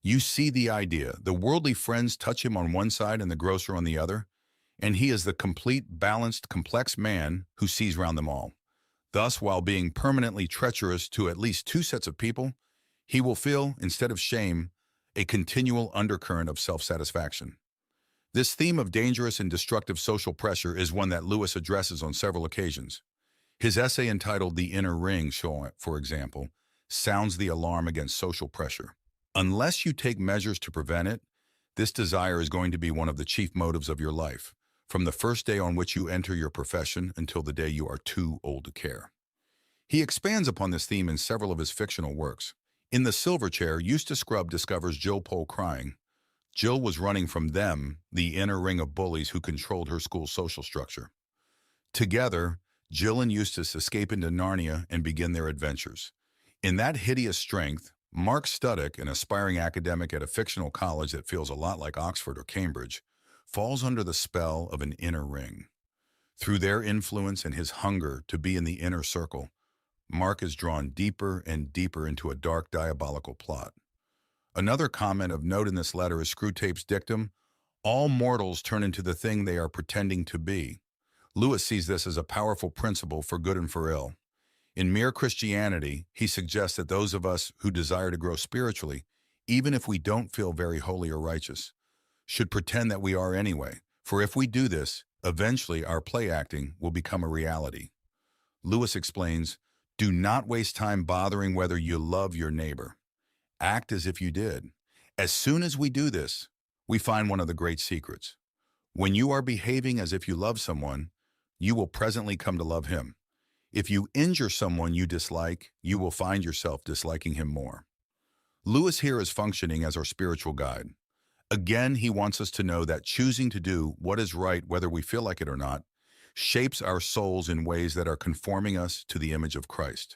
You see the idea. The worldly friends touch him on one side and the grocer on the other, and he is the complete, balanced, complex man who sees round them all. Thus, while being permanently treacherous to at least two sets of people, he will feel, instead of shame, a continual undercurrent of self-satisfaction. This theme of dangerous and destructive social pressure is one that Lewis addresses on several occasions. His essay entitled The Inner Ring, for example, sounds the alarm against social pressure. Unless you take measures to prevent it, this desire is going to be one of the chief motives of your life, from the first day on which you enter your profession until the day you are too old to care. He expands upon this theme in several of his fictional works. In The Silver Chair, Eustace Scrubb discovers Jill Pole crying. Jill was running from them, the inner ring of bullies who controlled her school's social structure. Together, Jill and Eustace escape into Narnia and begin their adventures. In that hideous strength, Mark Studdock, an aspiring academic at a fictional college that feels a lot like Oxford or Cambridge, falls under the spell of an inner ring. Through their influence and his hunger to be in the inner circle, Mark is drawn deeper and deeper into a dark, diabolical plot. Another comment of note in this letter is Screwtape's dictum, all mortals turn into the thing they are pretending to be. Lewis sees this as a powerful principle for good and for ill. In Mere Christianity, he suggests that those of us who desire to grow spiritually, even if we don't feel very holy or righteous, should pretend that we are anyway, for if we do this, eventually our play acting will become a reality. Lewis explains, do not waste time bothering whether you love your neighbor. Act as if you did. As soon as we do this, we find one of the great secrets. When you are behaving as if you love someone, you will presently come to love him. If you injure someone you dislike, you will find yourself disliking him more. Lewis here is functioning as our spiritual guide. Again, he wants us to know that choosing to do what is right, whether we feel like it or not, shapes our souls in ways that are conforming us to the image of Christ.